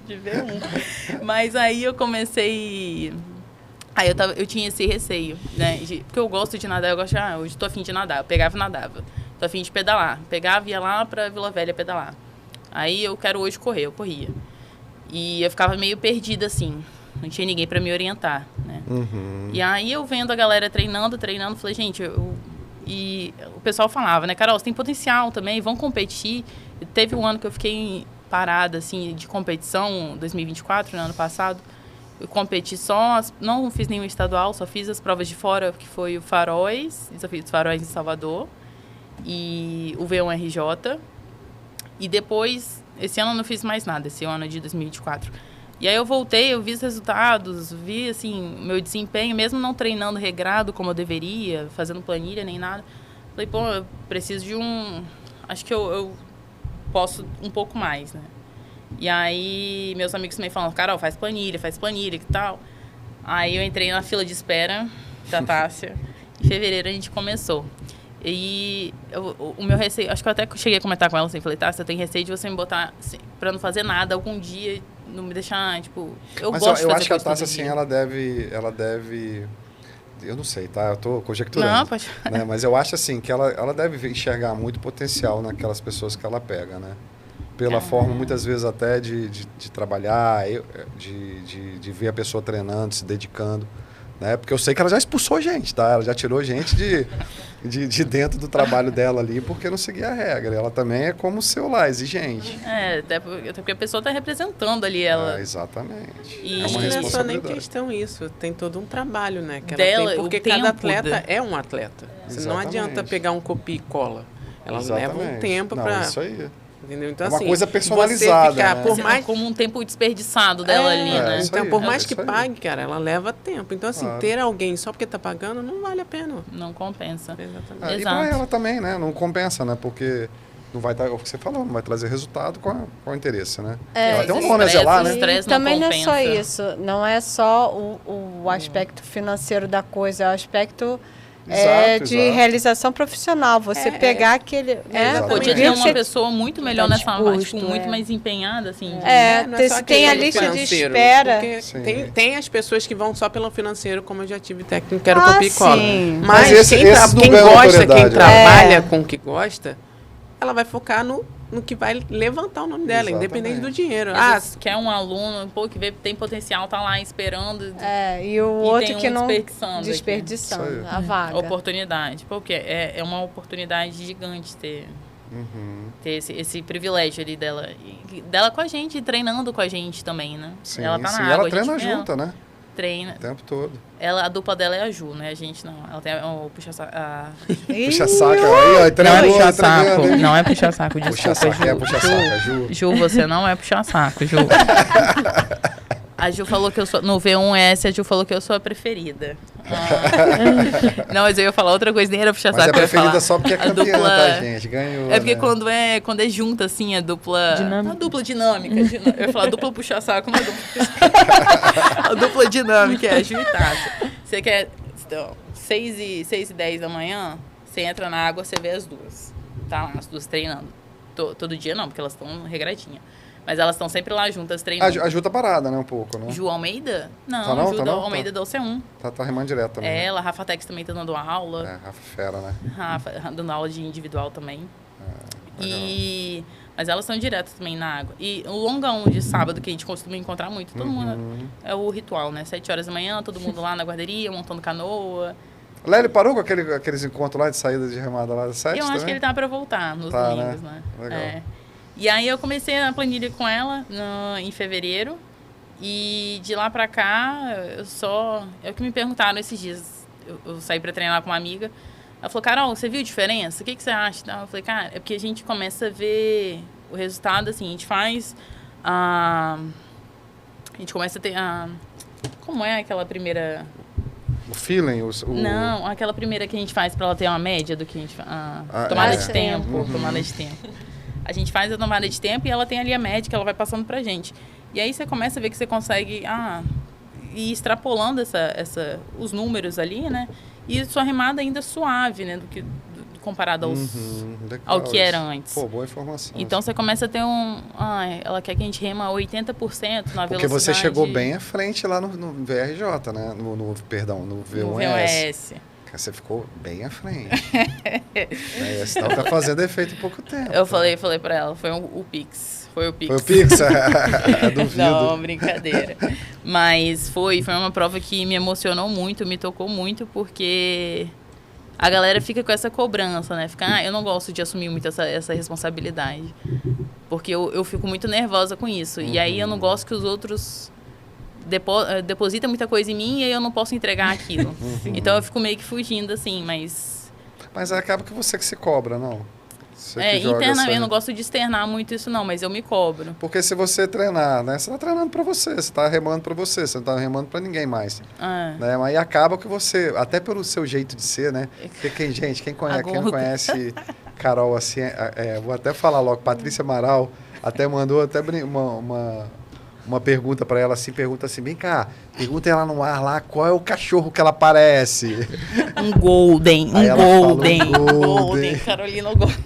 De ver um. Mas aí eu comecei... Aí eu tinha esse receio, né? Porque eu gosto de nadar, hoje tô afim de nadar. Eu pegava e nadava. Tô afim de pedalar. Pegava e ia lá pra Vila Velha pedalar. Aí eu quero hoje correr, eu corria. E eu ficava meio perdida, assim. Não tinha ninguém pra me orientar, né? E aí eu vendo a galera treinando, falei, gente, e o pessoal falava, né? Carol, você tem potencial também, vão competir. Teve um ano que eu fiquei parada, assim, de competição, 2024, no ano passado. Eu competi não fiz nenhum estadual, só fiz as provas de fora, que foi o Faróis, só fiz os Faróis em Salvador, e o V1RJ. E depois, esse ano eu não fiz mais nada, esse ano de 2024. E aí eu voltei, eu vi os resultados, vi, assim, meu desempenho, mesmo não treinando regrado como eu deveria, fazendo planilha nem nada. Falei, pô, eu preciso de acho que eu posso um pouco mais, né? E aí meus amigos também falam, Carol, faz planilha e tal. Aí eu entrei na fila de espera da Tássia. Em fevereiro a gente começou. E o meu receio, acho que eu até cheguei a comentar com ela assim, falei, Tássia, eu tenho receio de você me botar assim, pra não fazer nada algum dia, não me deixar, tipo, eu Mas gosto de fazer eu acho que a coisa Tássia, todo assim, dia. ela deve... Eu não sei, tá? Eu tô conjecturando. Não, pode... Né? Mas eu acho, assim, que ela deve enxergar muito potencial naquelas pessoas que ela pega, né? Pela forma, muitas vezes, até de trabalhar, de ver a pessoa treinando, se dedicando. Né? Porque eu sei que ela já expulsou gente, tá? Ela já tirou gente de dentro do trabalho dela ali porque não seguia a regra. Ela também é como o seu lá, exigente. Até porque a pessoa está representando ali ela. Exatamente. E é uma não é só nem responsabilidade. questão isso. Tem todo um trabalho, né? Que Dela, ela tem, porque o tempo cada atleta é um atleta. Exatamente. Não adianta pegar um copia e cola. Ela leva um tempo para... Isso aí. Entendeu? Então, é uma assim, coisa personalizada, você ficar, né? por mais... Como um tempo desperdiçado dela ali, né? Então, aí, por mais isso que aí. pague, cara, ela leva tempo. Então, assim, ter alguém só porque tá pagando não vale a pena. Não compensa. Exatamente. E para ela também, né? Não compensa, né? Porque não vai o que você falou, não vai trazer resultado com o interesse, né? Ela tem um nome a zelar, né? Estresse E também não é compensa. só isso. Não é só o aspecto financeiro da coisa, é o aspecto... de realização profissional. Você pegar aquele... Podia ter uma pessoa muito melhor nessa área, tipo, muito mais empenhada, assim. Não é só tem a aquele lista de financeiro, espera. porque tem as pessoas que vão só pelo financeiro, como eu já tive técnico, quero copia e cola. sim. Mas esses não quem ganham gosta, autoridade, quem né? trabalha com o que gosta, ela vai focar no que vai levantar o nome dela, Exatamente. independente do dinheiro. Às vezes quer um aluno, que tem potencial, tá lá esperando. E o outro tem que não... desperdiçando Desperdiçando a vaga. Oportunidade. Porque é uma oportunidade gigante ter esse privilégio ali dela. Dela com a gente, treinando com a gente também, né? Sim, ela tá sim. na Ela água. treina junta, né? Treina. O tempo todo. A dupla dela é a Ju, né? A gente não. Ela tem o puxa-saco. Puxa saco aí, ó. Não é Entregou, puxa-saco. entregando, hein? Não é puxa-saco, Puxa desculpa, saco, Ju. puxa saco, Ju. Ju, você não é puxa-saco, Ju. A Ju falou que eu sou... No V1S, a Ju falou que eu sou a preferida. Não, mas eu ia falar outra coisa, nem era puxa-saco. Mas é eu ia preferida falar só porque é a campeã, dupla... tá, gente? Ganhou, É porque né? quando é junta, assim, a dupla... Dinâmica. A dupla dinâmica. Eu ia falar dupla puxa-saco, não é dupla puxa-saco. A dupla dinâmica é a Ju e Tássia. Você quer... Então, 6h10 da manhã, você entra na água, você vê as duas. Tá lá, as duas treinando. Todo dia não, porque elas estão regradinha. Mas elas estão sempre lá juntas treinando. A Ju tá parada, né, um pouco, né? Ju Almeida? Não, Tá não? Ju Tá não? Almeida Tá. da UC1. Tá remando direto também. né? Ela, a Rafa Tex também tá dando aula. É, Rafa Fera, né? Rafa dando aula de individual também. Mas elas estão direto também na água. E o longão de sábado, que a gente costuma encontrar muito, todo mundo, é o ritual, né? 7 horas da manhã, todo mundo lá na guarderia, montando canoa. Lélia parou com aqueles encontros lá de saída de remada lá das 7 Eu também? acho que ele tá pra voltar nos Tá, domingos, né? né? Legal. É. E aí eu comecei a planilha com ela em fevereiro. E de lá pra cá, É o que me perguntaram esses dias. Eu saí pra treinar com uma amiga. Ela falou, Carol, você viu a diferença? O que você acha? Eu falei, cara, é porque a gente começa a ver o resultado, assim, a gente faz a gente começa a ter como é aquela primeira... O feeling, Não, aquela primeira que a gente faz pra ela ter uma média do que a gente faz. Tomada de tempo, tomada de tempo. A gente faz a tomada de tempo e ela tem ali a média que ela vai passando pra gente. E aí você começa a ver que você consegue ir extrapolando os números ali, né? E sua remada ainda suave, né? Comparado ao que era antes. Pô, boa informação. Então você começa a ter ela quer que a gente rema 80% na velocidade. Porque você chegou bem à frente lá no VRJ, né? Perdão, no V1S. No V1S. Você ficou bem à frente. Esse tal tá fazendo efeito em pouco tempo. Eu falei pra ela, foi o Pix. Foi o Pix. Foi o Pix? Duvido. Não, brincadeira. Mas foi uma prova que me emocionou muito, me tocou muito, porque a galera fica com essa cobrança, né? Eu não gosto de assumir muito essa responsabilidade. Porque eu fico muito nervosa com isso. E aí eu não gosto que os outros depositam muita coisa em mim e aí eu não posso entregar aquilo. Então eu fico meio que fugindo, assim, mas... Mas acaba que você que se cobra, não? Você que internamente, eu não gosto de externar muito isso não, mas eu me cobro. Porque se você treinar, né? Você tá treinando pra você, você tá remando pra você não tá remando pra ninguém mais. Né? Mas aí acaba que você, até pelo seu jeito de ser, né? Porque quem não conhece Carol assim, vou até falar logo, Patrícia Amaral até mandou até uma pergunta pra ela assim, pergunta assim, vem cá, pergunta ela no ar lá, qual é o cachorro que ela parece? Um Golden, Golden. Carolina Golden.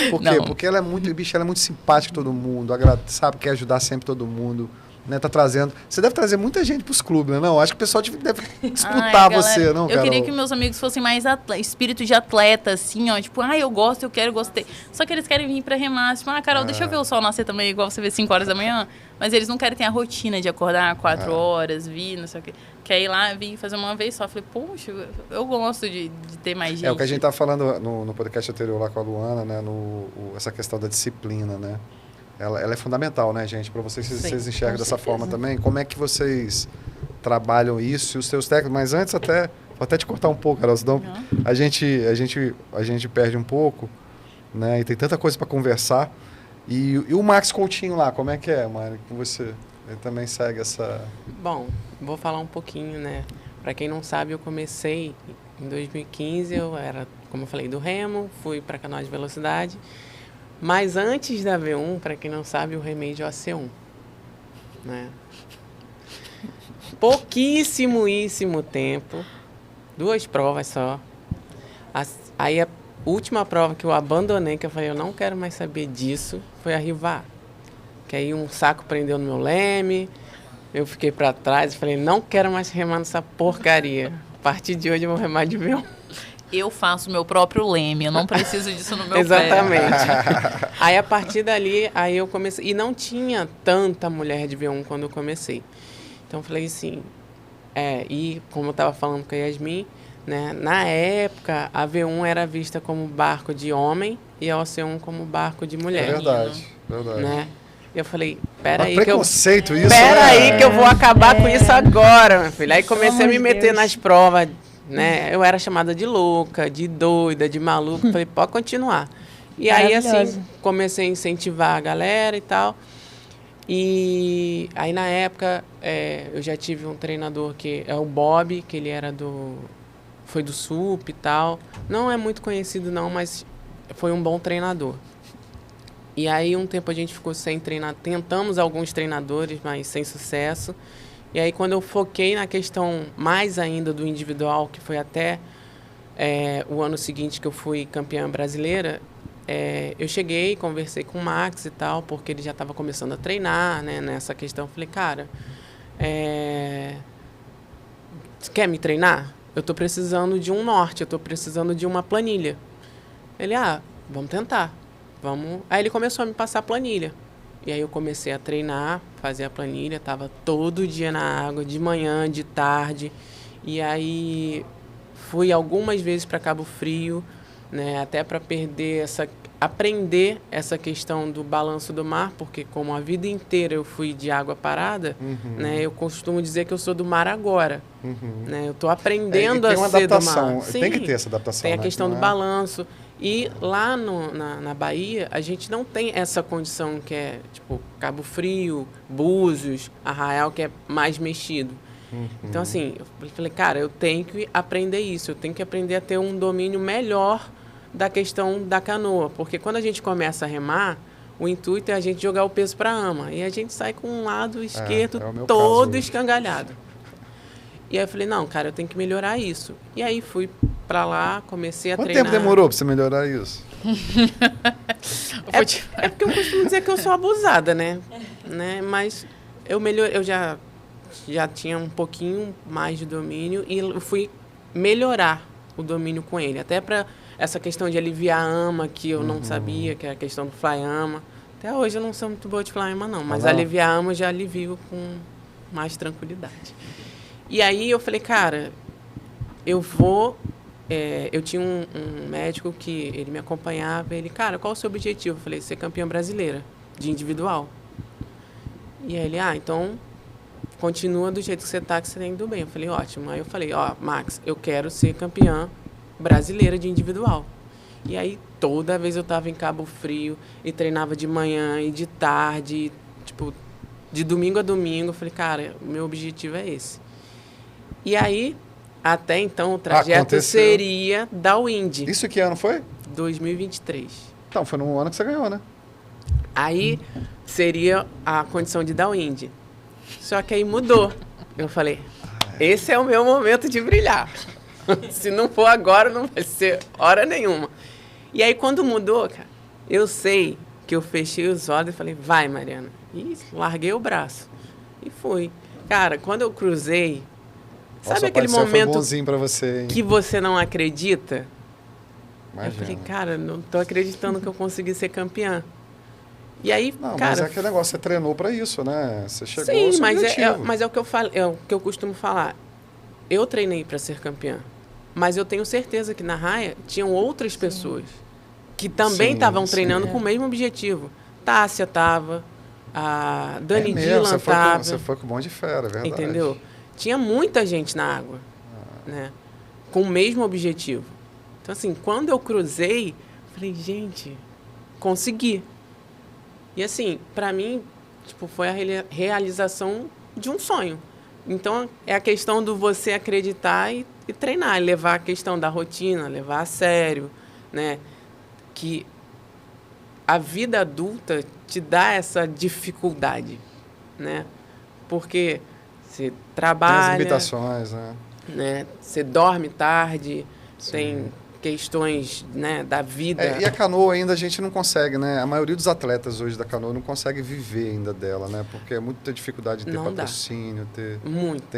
Por quê? Porque ela é muito simpática com todo mundo, sabe, quer ajudar sempre todo mundo, né, tá trazendo... Você deve trazer muita gente pros clubes, né? Não, acho que o pessoal deve disputar você, não, Eu Carol? queria que meus amigos fossem mais espírito de atleta, assim, ó, tipo, eu gosto, gostei. Só que eles querem vir pra remar, tipo, Carol, deixa eu ver o sol nascer também, igual você vê 5 horas da manhã, mas eles não querem ter a rotina de acordar 4 horas, vir, não sei o quê. Quer ir lá, vir fazer uma vez só. Falei, poxa, eu gosto de ter mais gente. É o que a gente tá falando no podcast anterior lá com a Luana, né, essa questão da disciplina, né? Ela é fundamental, né, gente? Para vocês enxergam dessa forma também. Como é que vocês trabalham isso e os seus técnicos? Mas antes vou até te cortar um pouco, Carol, senão a gente perde um pouco, né? E tem tanta coisa para conversar. E o Max Coutinho lá, como é que é, Mário? Com você? Ele também segue essa... Bom, vou falar um pouquinho, né? Para quem não sabe, eu comecei em 2015, eu era, como eu falei, do remo, fui para canoa de velocidade. Mas antes da V1, para quem não sabe, eu remei de OC1, né? Pouquíssimo tempo, 2 provas só. Aí a última prova que eu abandonei, que eu falei, eu não quero mais saber disso, foi a Rivar. Que aí um saco prendeu no meu leme, eu fiquei para trás e falei, não quero mais remar nessa porcaria. A partir de hoje eu vou remar de V1. Eu faço meu próprio leme, eu não preciso disso no meu Exatamente. Aí, a partir dali, aí eu comecei... E não tinha tanta mulher de V1 quando eu comecei. Então, eu falei assim... E como eu estava falando com a Yasmin, né, na época, a V1 era vista como barco de homem e a OC1 como barco de mulher. É verdade. Né? E eu falei, peraí preconceito isso, aí que eu vou acabar com isso agora, meu filho. Aí comecei a me meter nas provas... Né? Eu era chamada de louca, de doida, de maluca. Falei, pode continuar. E aí, assim, comecei a incentivar a galera e tal. E aí, na época, eu já tive um treinador que é o Bob, que ele era foi do SUP e tal. Não é muito conhecido, não, mas foi um bom treinador. E aí, um tempo a gente ficou sem treinar. Tentamos alguns treinadores, mas sem sucesso. E aí, quando eu foquei na questão mais ainda do individual, que foi até o ano seguinte que eu fui campeã brasileira, eu cheguei, conversei com o Max e tal, porque ele já estava começando a treinar, né, nessa questão. Eu falei, cara, você quer me treinar? Eu estou precisando de um norte, eu estou precisando de uma planilha. Ele, vamos tentar. Vamos. Aí ele começou a me passar a planilha. E aí eu comecei a treinar, fazer a planilha, estava todo dia na água, de manhã, de tarde. E aí fui algumas vezes para Cabo Frio, né, até para aprender essa questão do balanço do mar, porque como a vida inteira eu fui de água parada, né, eu costumo dizer que eu sou do mar agora. Né, eu estou aprendendo a ser do mar. Sim, tem que ter essa adaptação. Tem a né, questão do balanço. E lá na Bahia, a gente não tem essa condição que é, tipo, Cabo Frio, Búzios, Arraial, que é mais mexido. Então, assim, eu falei, cara, eu tenho que aprender isso, eu tenho que aprender a ter um domínio melhor da questão da canoa, porque quando a gente começa a remar, o intuito é a gente jogar o peso para a ama, e a gente sai com um lado esquerdo todo escangalhado. E aí eu falei, não, cara, eu tenho que melhorar isso. E aí fui para lá, comecei a treinar. Quanto tempo demorou para você melhorar isso? É porque eu costumo dizer que eu sou abusada, né? Mas eu já tinha um pouquinho mais de domínio e eu fui melhorar o domínio com ele. Até para essa questão de aliviar a ama, que eu não sabia, que é a questão do fly ama. Até hoje eu não sou muito boa de fly ama, não. Mas aliviar a ama eu já alivio com mais tranquilidade. E aí eu falei, cara, eu vou... eu tinha um médico que ele me acompanhava. Ele, cara, qual o seu objetivo? Eu falei, ser campeã brasileira de individual. E aí ele, então... continua do jeito que você está, que você está indo bem. Eu falei, ótimo. Aí eu falei, Max, eu quero ser campeã brasileira de individual. E aí, toda vez eu estava em Cabo Frio e treinava de manhã e de tarde, tipo, de domingo a domingo. Eu falei, cara, o meu objetivo é esse. E aí, até então, o trajeto seria da Windy. Isso que ano foi? 2023. Então, foi no ano que você ganhou, né? Aí, seria a condição de dar Windy. Só que aí mudou. Eu falei, esse é o meu momento de brilhar. Se não for agora, não vai ser hora nenhuma. E aí, quando mudou, cara, eu sei que eu fechei os olhos e falei, vai, Mariana. E larguei o braço. E fui. Cara, quando eu cruzei, sabe aquele momento pra você, hein? Que você não acredita? Imagina. Eu falei, cara, não tô acreditando que eu consegui ser campeã. E aí, não, cara... mas é aquele negócio, você treinou para isso, né? Você chegou sim, ao seu mas objetivo. mas é o que eu falo, é o que eu costumo falar. Eu treinei para ser campeã, mas eu tenho certeza que na raia tinham outras pessoas que também estavam treinando com o mesmo objetivo. Tássia estava, a Dani Dillon estava. Você foi com um monte de fera, é verdade. Entendeu? Tinha muita gente na água, né? Com o mesmo objetivo. Então, assim, quando eu cruzei, falei, gente, consegui. E assim, para mim, tipo, foi a realização de um sonho. Então, é a questão do você acreditar e treinar, levar a questão da rotina, levar a sério, né? Que a vida adulta te dá essa dificuldade, né? Porque você trabalha... Tem as limitações, né? Você dorme tarde, tem... questões, né, da vida. E a canoa ainda a gente não consegue, né? A maioria dos atletas hoje da canoa não consegue viver ainda dela, né? Porque é muita dificuldade de ter patrocínio, ter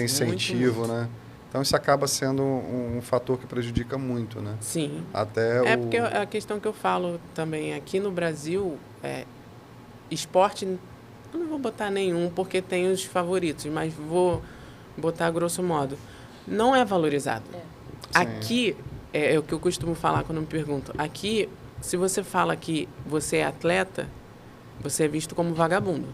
incentivo, muito. Né? Então isso acaba sendo um fator que prejudica muito, né? Sim. Até porque a questão que eu falo também, aqui no Brasil, esporte, eu não vou botar nenhum porque tem os favoritos, mas vou botar grosso modo, não é valorizado. Aqui... É o que eu costumo falar quando me perguntam. Aqui, se você fala que você é atleta, você é visto como vagabundo.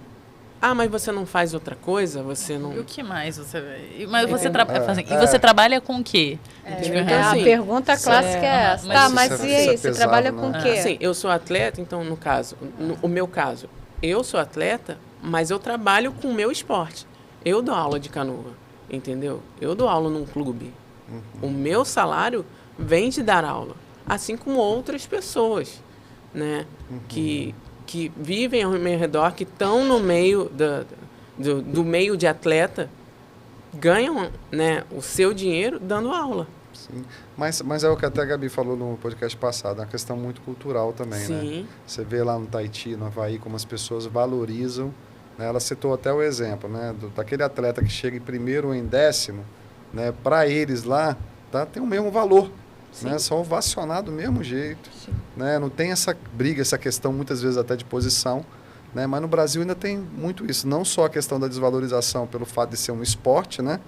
Mas você não faz outra coisa? Você não... E o que mais você... Mas você E você trabalha com o quê? Então, assim, a pergunta clássica é essa. Mas e aí? Você trabalha com o quê? Sim, eu sou atleta, então, no meu caso, eu sou atleta, mas eu trabalho com o meu esporte. Eu dou aula de canoa, entendeu? Eu dou aula num clube. O meu salário... vem de dar aula, assim como outras pessoas, né? Que vivem ao meu redor, que estão no meio do meio de atleta, ganham, né, o seu dinheiro dando aula. Sim. Mas é o que até a Gabi falou no podcast passado, é uma questão muito cultural também, né? Sim. Você vê lá no Tahiti, no Havaí, como as pessoas valorizam, né? Ela citou até o exemplo, né? Daquele atleta que chega em primeiro ou em 10º, né? Para eles lá, tá? Tem o mesmo valor, né? Só ovacionar do mesmo jeito, né? Não tem essa briga, essa questão muitas vezes até de posição, né? Mas no Brasil ainda tem muito isso, não só a questão da desvalorização pelo fato de ser um esporte, né?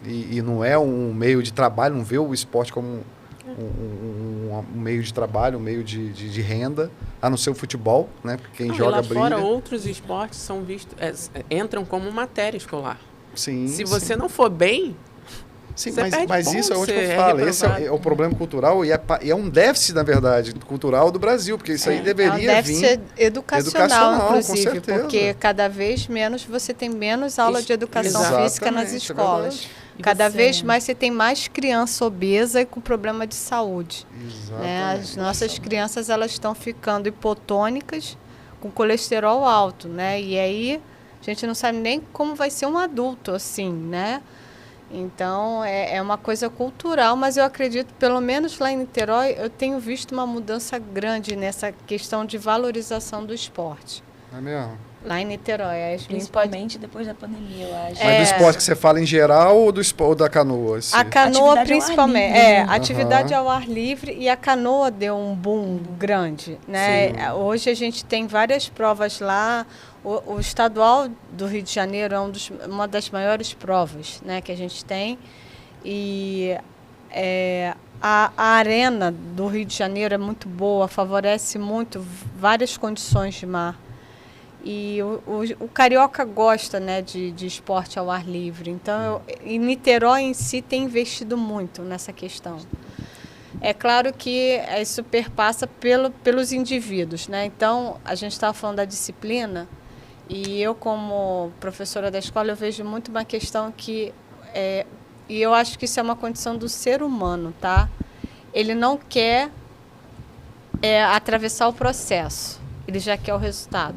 E não é um meio de trabalho, não vê o esporte como um meio de trabalho, um meio de renda, a não ser o futebol, né? Porque quem joga lá brilha. fora, outros esportes são vistos, entram como matéria escolar. Sim, Se você não for bem, sim, você perde mas isso é ponto, onde eu você falo. é Esse é reprovado. o problema cultural e é um déficit, na verdade, cultural do Brasil, porque isso aí deveria É um déficit vir... educacional, com inclusive, certeza. porque cada vez menos você tem menos aula de educação Exatamente, física nas é escolas. verdade. E Cada você, vez né? mais você tem mais criança obesa e com problema de saúde. Né? As nossas crianças elas estão ficando hipotônicas, com colesterol alto, né? E aí a gente não sabe nem como vai ser um adulto assim, né? Então é uma coisa cultural, mas eu acredito, pelo menos lá em Niterói, eu tenho visto uma mudança grande nessa questão de valorização do esporte. É mesmo? Lá em Niterói. As meninas Principalmente depois da pandemia, eu acho. Mas do esporte que você fala em geral ou ou da canoa? Assim? A canoa, Atividade ao ar principalmente. livre, né? Atividade ao ar livre e a canoa deu um boom grande, né? Hoje a gente tem várias provas lá. O estadual do Rio de Janeiro é uma das maiores provas, né, que a gente tem. E a arena do Rio de Janeiro é muito boa, favorece muito várias condições de mar. E o carioca gosta, né, de esporte ao ar livre. Então, e Niterói em si tem investido muito nessa questão. É claro que isso perpassa pelos indivíduos, né? Então, a gente estava falando da disciplina e eu, como professora da escola, eu vejo muito uma questão que... e eu acho que isso é uma condição do ser humano, tá? Ele não quer atravessar o processo, ele já quer o resultado.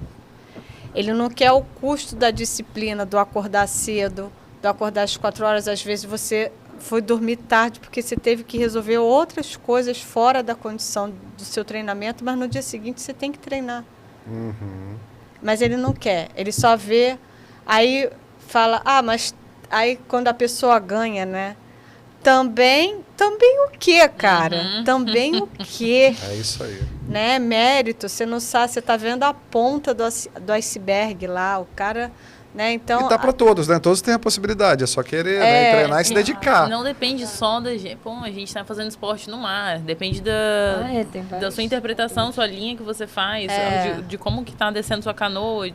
Ele não quer o custo da disciplina, do acordar cedo, do acordar às 4 horas. Às vezes você foi dormir tarde porque você teve que resolver outras coisas fora da condição do seu treinamento, mas no dia seguinte você tem que treinar. Uhum. Mas ele não quer, ele só vê, aí fala, mas aí quando a pessoa ganha, né? Também o quê, cara? Também o quê? É isso aí. Né? Mérito, você não sabe, você está vendo a ponta do iceberg lá, o cara, né? Então, E tá para todos, né? Todos têm a possibilidade, é só querer né? Treinar e se dedicar. Não depende só da gente. Pô, a gente tá fazendo esporte no mar. Depende Tem da vários. sua interpretação, sua linha que você faz, de como que tá descendo sua canoa,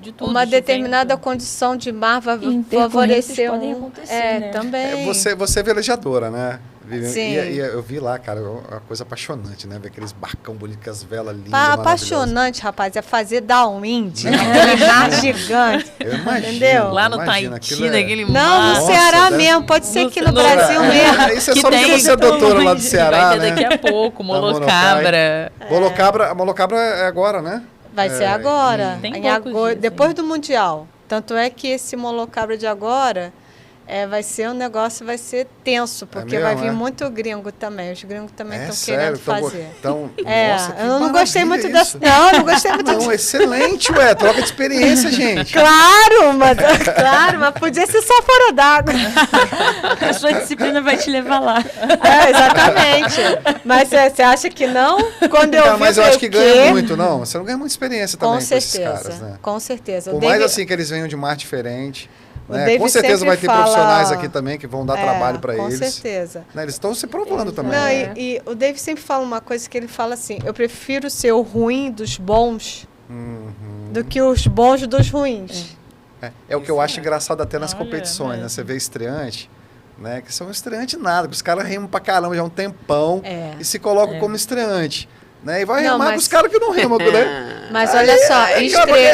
de tudo. uma de determinada vento. condição de mar vai Intercorrências favorecer podem acontecer, né? também. Você é velejadora, né? Sim. E eu vi lá, cara, é uma coisa apaixonante, né? Ver aqueles barcão bonitos, com as velas lindas, maravilhosas. Apaixonante, rapaz, é fazer downwind, aquele mar gigante. Eu imagino. Entendeu? Lá no imagino, Tahiti, aquilo naquele Não, mar. no Nossa, Ceará deve- mesmo, pode ser aqui no No- Brasil mesmo. Isso é Que só porque tem você é doutora lá do Que Ceará, vai ter né? daqui a pouco, Da Molocabra. A Molocabra é agora, né? Vai ser agora, Tem em poucos agosto, dias, depois hein? do Mundial. Tanto é que esse Molocabra de agora vai ser um negócio, vai ser tenso, porque mesmo, vai vir é? muito gringo também. Os gringos também estão sério, querendo fazer. Nossa, que Eu não gostei muito maravilha dessa. isso. Não, eu não gostei muito Não, excelente, troca de experiência, gente. Claro, mas podia ser só fora d'água. A sua disciplina vai te levar lá. Exatamente. Mas você acha que não? Quando eu vi, Mas eu falei, acho que o quê? ganha muito, não. Você não ganha muita experiência também Com com esses certeza, caras, né? com certeza. Por mais assim que eles venham de mar diferente, O né? David Com certeza sempre vai ter fala- profissionais aqui também que vão dar trabalho para com eles. certeza. Né? Eles estão se provando também. Não, né? e o David sempre fala uma coisa que ele fala assim, eu prefiro ser o ruim dos bons do que os bons dos ruins. É o que eu acho engraçado até nas Olha, competições, né? é. Você vê estreante, né? Que são estreante nada, que os caras remam pra caramba já há um tempão e se colocam como estreante. Né? E vai Não, remar mas- com os caras que não remam, né? Mas olha só,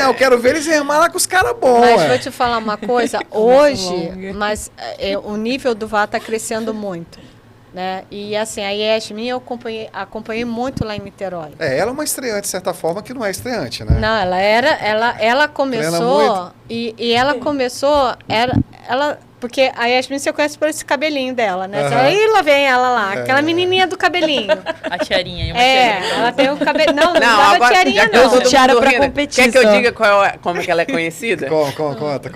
Eu quero ver eles remar lá com os caras bons. Mas ué. vou te falar uma coisa, hoje, o nível do VAR está crescendo muito. Né? E assim, a Yasmin eu acompanhei muito lá em Niterói. Ela é uma estreante, de certa forma, que não é estreante, né? Não, ela começou Treina muito? e ela começou, ela porque a Yasmin você conhece por esse cabelinho dela, né? Aham. Aí lá vem ela lá, aquela menininha do cabelinho. A tiarinha. Ela tem o cabelo... Não Não, dava agora, tiarinha, já que não. todo mundo Tiara pra rindo, competir quer que eu só. diga como que ela é conhecida? Conta.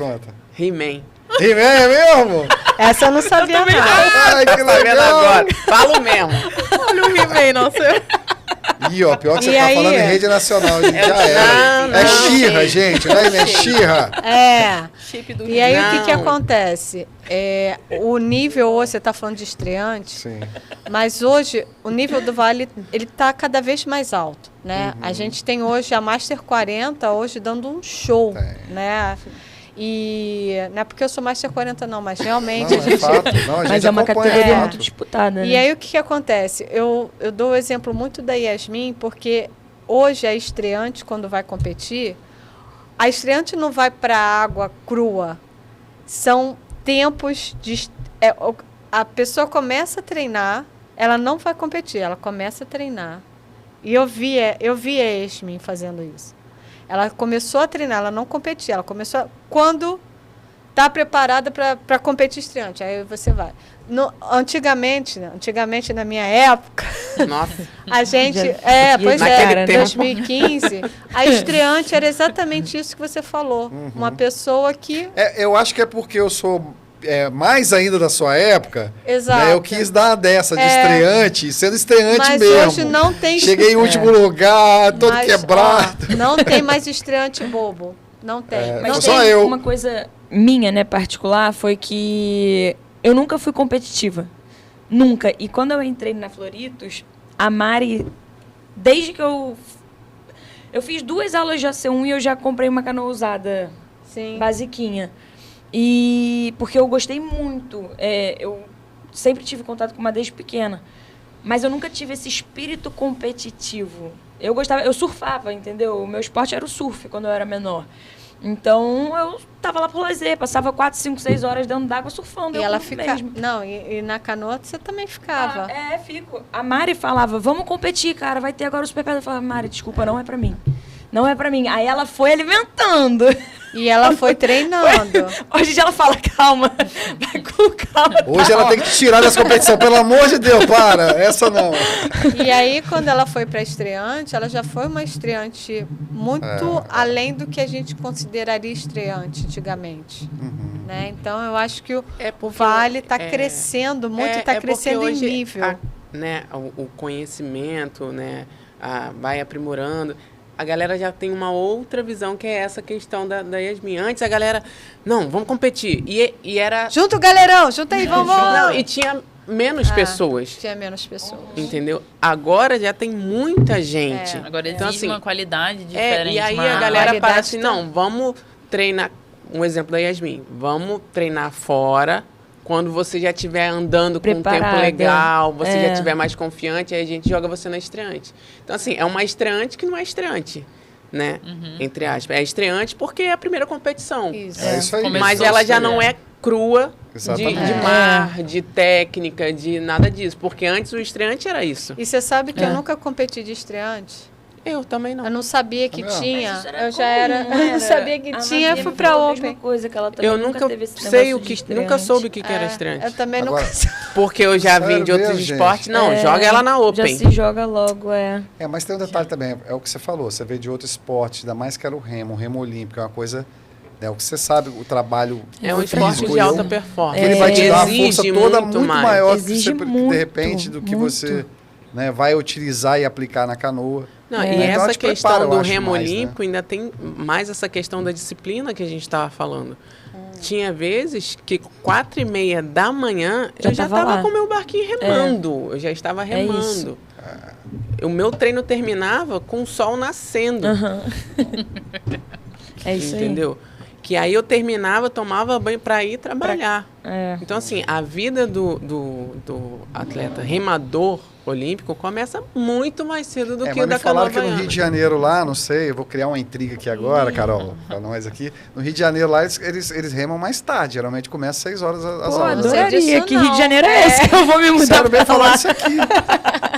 He-Man. He-Man é mesmo? Essa eu não sabia, não. Ai, que Tá vendo legal. agora? Falo mesmo. Olha o He-Man, nossa. Ih, ó, pior que você E tá aí? falando em rede nacional, já era. não, É não. Xirra, gente, não é Xirra. É. Chip do E aí o que Não. acontece? O nível hoje, você está falando de estreante, Sim. mas hoje o nível do Vale ele está cada vez mais alto, né? A gente tem hoje a Master 40 hoje dando um show, né? E não é porque eu sou Master 40 não, mas realmente Não, é fato. Não, a gente Mas é uma acompanha, categoria fato. muito disputada, E né? aí o que acontece? Eu dou o exemplo muito da Yasmin, porque hoje a estreante, quando vai competir, a estreante não vai para a água crua. São tempos de... a pessoa começa a treinar, ela não vai competir, ela começa a treinar. E eu vi a Yasmin fazendo isso. Ela começou a treinar, ela não competia, ela começou quando está preparada para competir estreante, aí você vai. Antigamente, na minha época, Nossa. a gente... Já- pois Naquele é, tempo. 2015, a estreante era exatamente isso que você falou. Uma pessoa que... Eu acho que é porque eu sou mais ainda da sua época. Exato. Né, eu quis dar dessa de estreante, sendo estreante Mas mesmo. hoje não tem... Cheguei em último lugar, todo Mas, quebrado. ó, não tem mais estreante bobo. Não tem. É, não Mas só tem eu. uma coisa minha, né, particular, foi que eu nunca fui competitiva. Nunca. E quando eu entrei na Floritos, a Mari, desde que eu fiz 2 aulas de AC1 e eu já comprei uma canoa usada, Sim. basiquinha. E porque eu gostei muito. Eu sempre tive contato com uma desde pequena. Mas eu nunca tive esse espírito competitivo. Eu surfava, entendeu? O meu esporte era o surf quando eu era menor. Então eu tava lá por lazer, passava 4, 5, 6 horas dentro d'água surfando. E eu ela curto fica... mesmo. Não, e na canoa você também ficava. Fico. A Mari falava, vamos competir, cara, vai ter agora o Super Pedal. Eu falava, Mari, desculpa, não é pra mim. Não é pra mim. Aí ela foi alimentando. E ela foi treinando. Hoje em dia ela fala, calma, vai com calma. Hoje ela tem que te tirar dessa competição, pelo amor de Deus, para, essa não. E aí, quando ela foi para estreante, ela já foi uma estreante muito além do que a gente consideraria estreante antigamente. Né? Então, eu acho que o Vale está crescendo muito, está crescendo em nível. Né, o conhecimento, né, vai aprimorando. A galera já tem uma outra visão, que é essa questão da Yasmin. Antes a galera, não, vamos competir. E era... Junta o galerão, junta aí, vamos! Não, e tinha menos pessoas. Tinha menos pessoas. Entendeu? Agora já tem muita gente. Agora exige Então, assim, uma qualidade diferente. e aí uma a galera qualidade fala assim, tá- não, vamos treinar... Um exemplo da Yasmin. Vamos treinar fora... Quando você já estiver andando com um tempo Preparada. legal, você já estiver mais confiante, aí a gente joga você na estreante. Então, assim, é uma estreante que não é estreante, né? Entre aspas. É estreante porque é a primeira competição. Isso. É isso aí. Começou Mas ela já a não é crua de Exatamente. mar, de técnica, de nada disso. Porque antes o estreante era isso. E você sabe que eu nunca competi de estreante? Eu também não. Eu não sabia que Também não. tinha. Mas isso Eu já era. comum, Eu não sabia que A tinha, eu Maria fui me pra falou a Open. mesma coisa, que ela também Eu nunca nunca teve esse sei negócio o de que... estreante. Nunca soube o que era Eu estreante. também Agora- nunca. Porque eu já Sério vim de outros mesmo, gente? esportes. Não, joga ela na Já Open. se joga logo, Mas tem um detalhe também, é o que você falou, você vê de outro esporte, ainda mais que era o remo olímpico, é uma coisa, o que você sabe, o trabalho É um físico, esporte de e alta eu- performance. ele vai te dar uma força Exige toda muito maior do que Exige você, muito, de repente, do que muito. você vai utilizar e aplicar na canoa. Não, É. e Então, essa te prepara, questão eu do acho, remo mais, né? olímpico ainda tem mais essa questão da disciplina que a gente estava falando. Tinha vezes que 4h30 da manhã Já eu já tava estava lá. com o meu barquinho remando. Eu já estava remando. isso. O meu treino terminava com o sol nascendo. Aham. É isso Entendeu? Que aí eu terminava, tomava banho para ir trabalhar. aí. É. Então, assim, a vida do atleta remador olímpico começa muito mais cedo do que mas o da me falaram canoa que no baiana. Rio de Janeiro lá, não sei, eu vou criar uma intriga aqui agora, Carol, pra nós aqui. No Rio de Janeiro lá, eles remam mais tarde, geralmente começa às 6 horas as Pô, aulas. adoraria. disso Que Rio de Janeiro é não. esse que eu vou me mudar Sério, bem pra falar lá? isso aqui.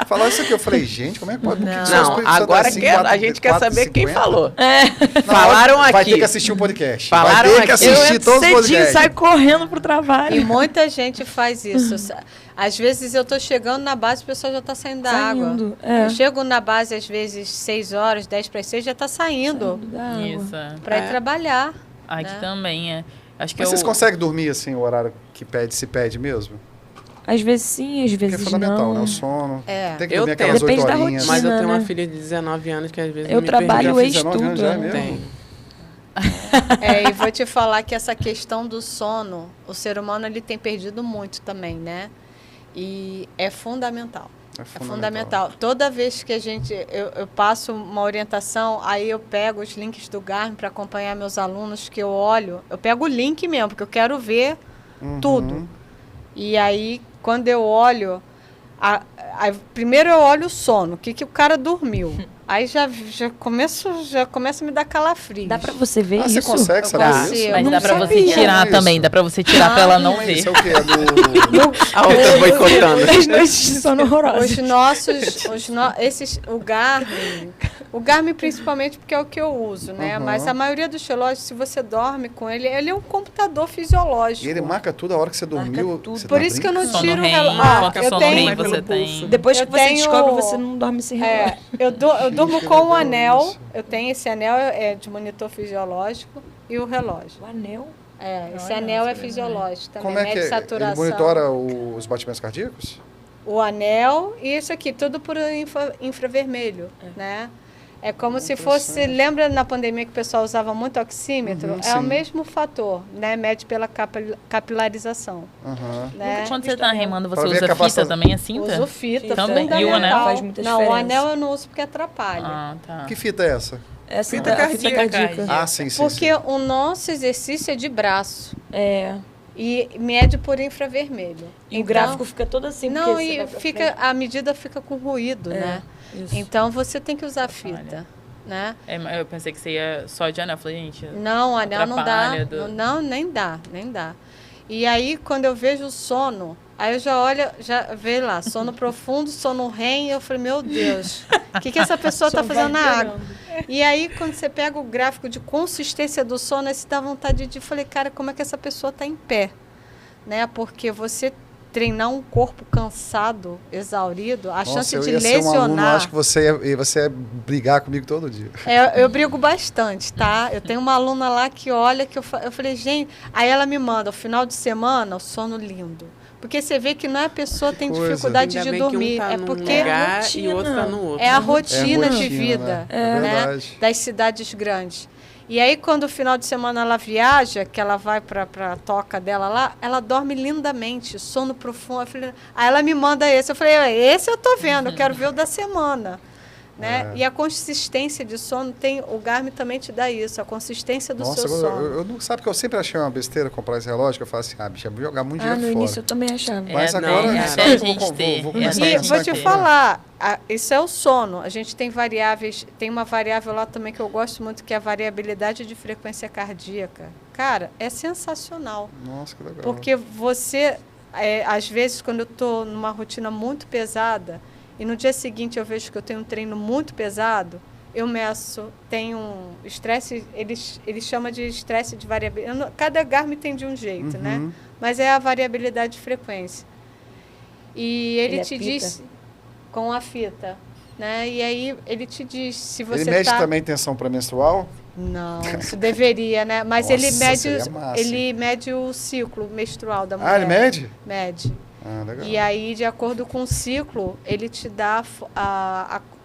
Falar isso aqui, eu falei, gente, como é que pode? Por que que só o Não, Espírito Santo é agora assim, que a gente quer saber quem 4h50? falou. Não, Falaram Vai aqui. ter que assistir um podcast. Falaram vai ter que aqui. Eu assistir entro todos os cedinho, podcasts. saio correndo pro E trabalho. muita gente faz isso. Às vezes eu tô chegando na base, o pessoal já tá saindo da água. Saindo, é. Eu chego na base, às vezes, 6 horas, 10 para 6, já tá saindo Da água. Isso. É. para ir trabalhar. Aqui né? também é. Acho que Mas eu... vocês conseguem dormir assim, o horário que se pede mesmo? Às vezes sim, às Porque vezes é fundamental, não. né? O sono. É. Tem que Eu dormir aquelas tenho. 8 Depende da horinhas. Mas eu tenho uma né? filha de 19 anos que às vezes Eu não me permite. trabalho Já fiz 19 anos, ex-tudo. já é mesmo? Tem. E vou te falar que essa questão do sono, o ser humano ele tem perdido muito também, né? E é fundamental. É fundamental. Toda vez que eu passo uma orientação, aí eu pego os links do Garmin para acompanhar meus alunos, que eu olho, eu pego o link mesmo, porque eu quero ver tudo. E aí, quando eu olho, primeiro eu olho o sono, o que o cara dormiu. Aí já começa a me dar calafrio. Dá pra você ver Você isso? consegue Eu saber consigo. isso? Mas não dá pra você sabia. tirar Isso. também. Dá pra você tirar pra ela não Mas ver. isso é o quê? É do... A outra boicotando. As noites de sono horrorosas. O Garmin principalmente porque é o que eu uso, né? Uhum. Mas a maioria dos relógios, se você dorme com ele é um computador fisiológico. E ele marca tudo a hora que você dormiu. tudo. Você Por tá isso que eu não brincando? Sono tiro o REM, relógio. quanto Eu sono tenho- REM você pelo tem. pulso. Depois que Eu você tenho- descobre, você não dorme sem relógio. eu durmo Que com o legal anel. isso. Eu tenho esse anel de monitor fisiológico e o relógio. O anel? Esse Olha, anel é isso é fisiológico também. Como é que mede é? Ele saturação. monitora os batimentos cardíacos? O anel e isso aqui, tudo por infravermelho, né? É como se fosse, Interessante. lembra na pandemia que o pessoal usava muito oxímetro? É sim. o mesmo fator, né? Mede pela capilarização, Aham. né? Quando você tá remando, você Pra ver a usa fita capacidade- também, a cinta? Uso fita, Também. fundamental. E o anel? Faz muita Não, o diferença. anel eu não uso porque atrapalha. Ah, tá. Que fita é essa? Essa Fita da- a cardíaca. cardíaca. Ah, sim, sim. Porque sim. o nosso exercício é de braço É. e mede por infravermelho. E o gráfico fica todo assim. Não, porque você e vai pra fica, frente. a medida fica com ruído, É, né? isso. Então você tem que usar Atrapalha. fita, né? Eu pensei que você ia só de anel. Eu falei, gente... Não, anel não dá. Atrapalha do- Não, nem dá. E aí, quando eu vejo o sono, aí eu já olho, já vejo lá, sono profundo, sono REM, eu falei, meu Deus, o que essa pessoa está Só vai fazendo na água? piorando. E aí, quando você pega o gráfico de consistência do sono, aí você dá vontade de... Falei, cara, como é que essa pessoa está em pé? Né? Porque você treinar um corpo cansado, exaurido, a chance eu de ia ser um aluno, lesionar... acho que você ia brigar comigo todo dia. Eu brigo bastante, tá? Eu tenho uma aluna lá que olha, que eu falei, gente... Aí ela me manda, o final de semana, o sono lindo. Porque você vê que não é a pessoa que tem coisa. dificuldade Ainda de bem que dormir, um tá é num porque lugar rotina. e o outro tá no outro. é a rotina de rotina, vida, né? É né? verdade. Das cidades grandes. E aí, quando o final de semana ela viaja, que ela vai para a toca dela lá, ela dorme lindamente, sono profundo. Aí ela me manda esse. Eu falei, esse eu tô vendo, eu quero ver o da semana. Né? É. E a consistência de sono, o Garmin também te dá isso, a consistência do Nossa, seu sono. eu não sabe que eu sempre achei uma besteira comprar esse relógio, que eu falo assim, bicho, eu vou jogar muito Ah, dinheiro no fora. início eu também achava. Mas É, agora não, eu até sei, a vou gente ter, vou é, começar até E a a gente vou pensar te aqui. falar, isso é o sono. A gente tem variáveis, tem uma variável lá também que eu gosto muito, que é a variabilidade de frequência cardíaca. Cara, é sensacional. Nossa, que legal. Porque você, às vezes, quando eu estou numa rotina muito pesada, e no dia seguinte eu vejo que eu tenho um treino muito pesado, eu meço, tenho um estresse, eles chamam de estresse de variabilidade. Cada Garmin tem de um jeito, né? Uhum. Mas é a variabilidade de frequência. E ele te apita? diz com a fita, né? E aí ele te diz se você Ele mede tá... também tensão pré-menstrual? Não, isso deveria, né? Mas Nossa, ele seria massa, ele mede o ciclo menstrual da mulher. Ah, ele mede? Mede. Ah, legal. E aí, de acordo com o ciclo, ele te dá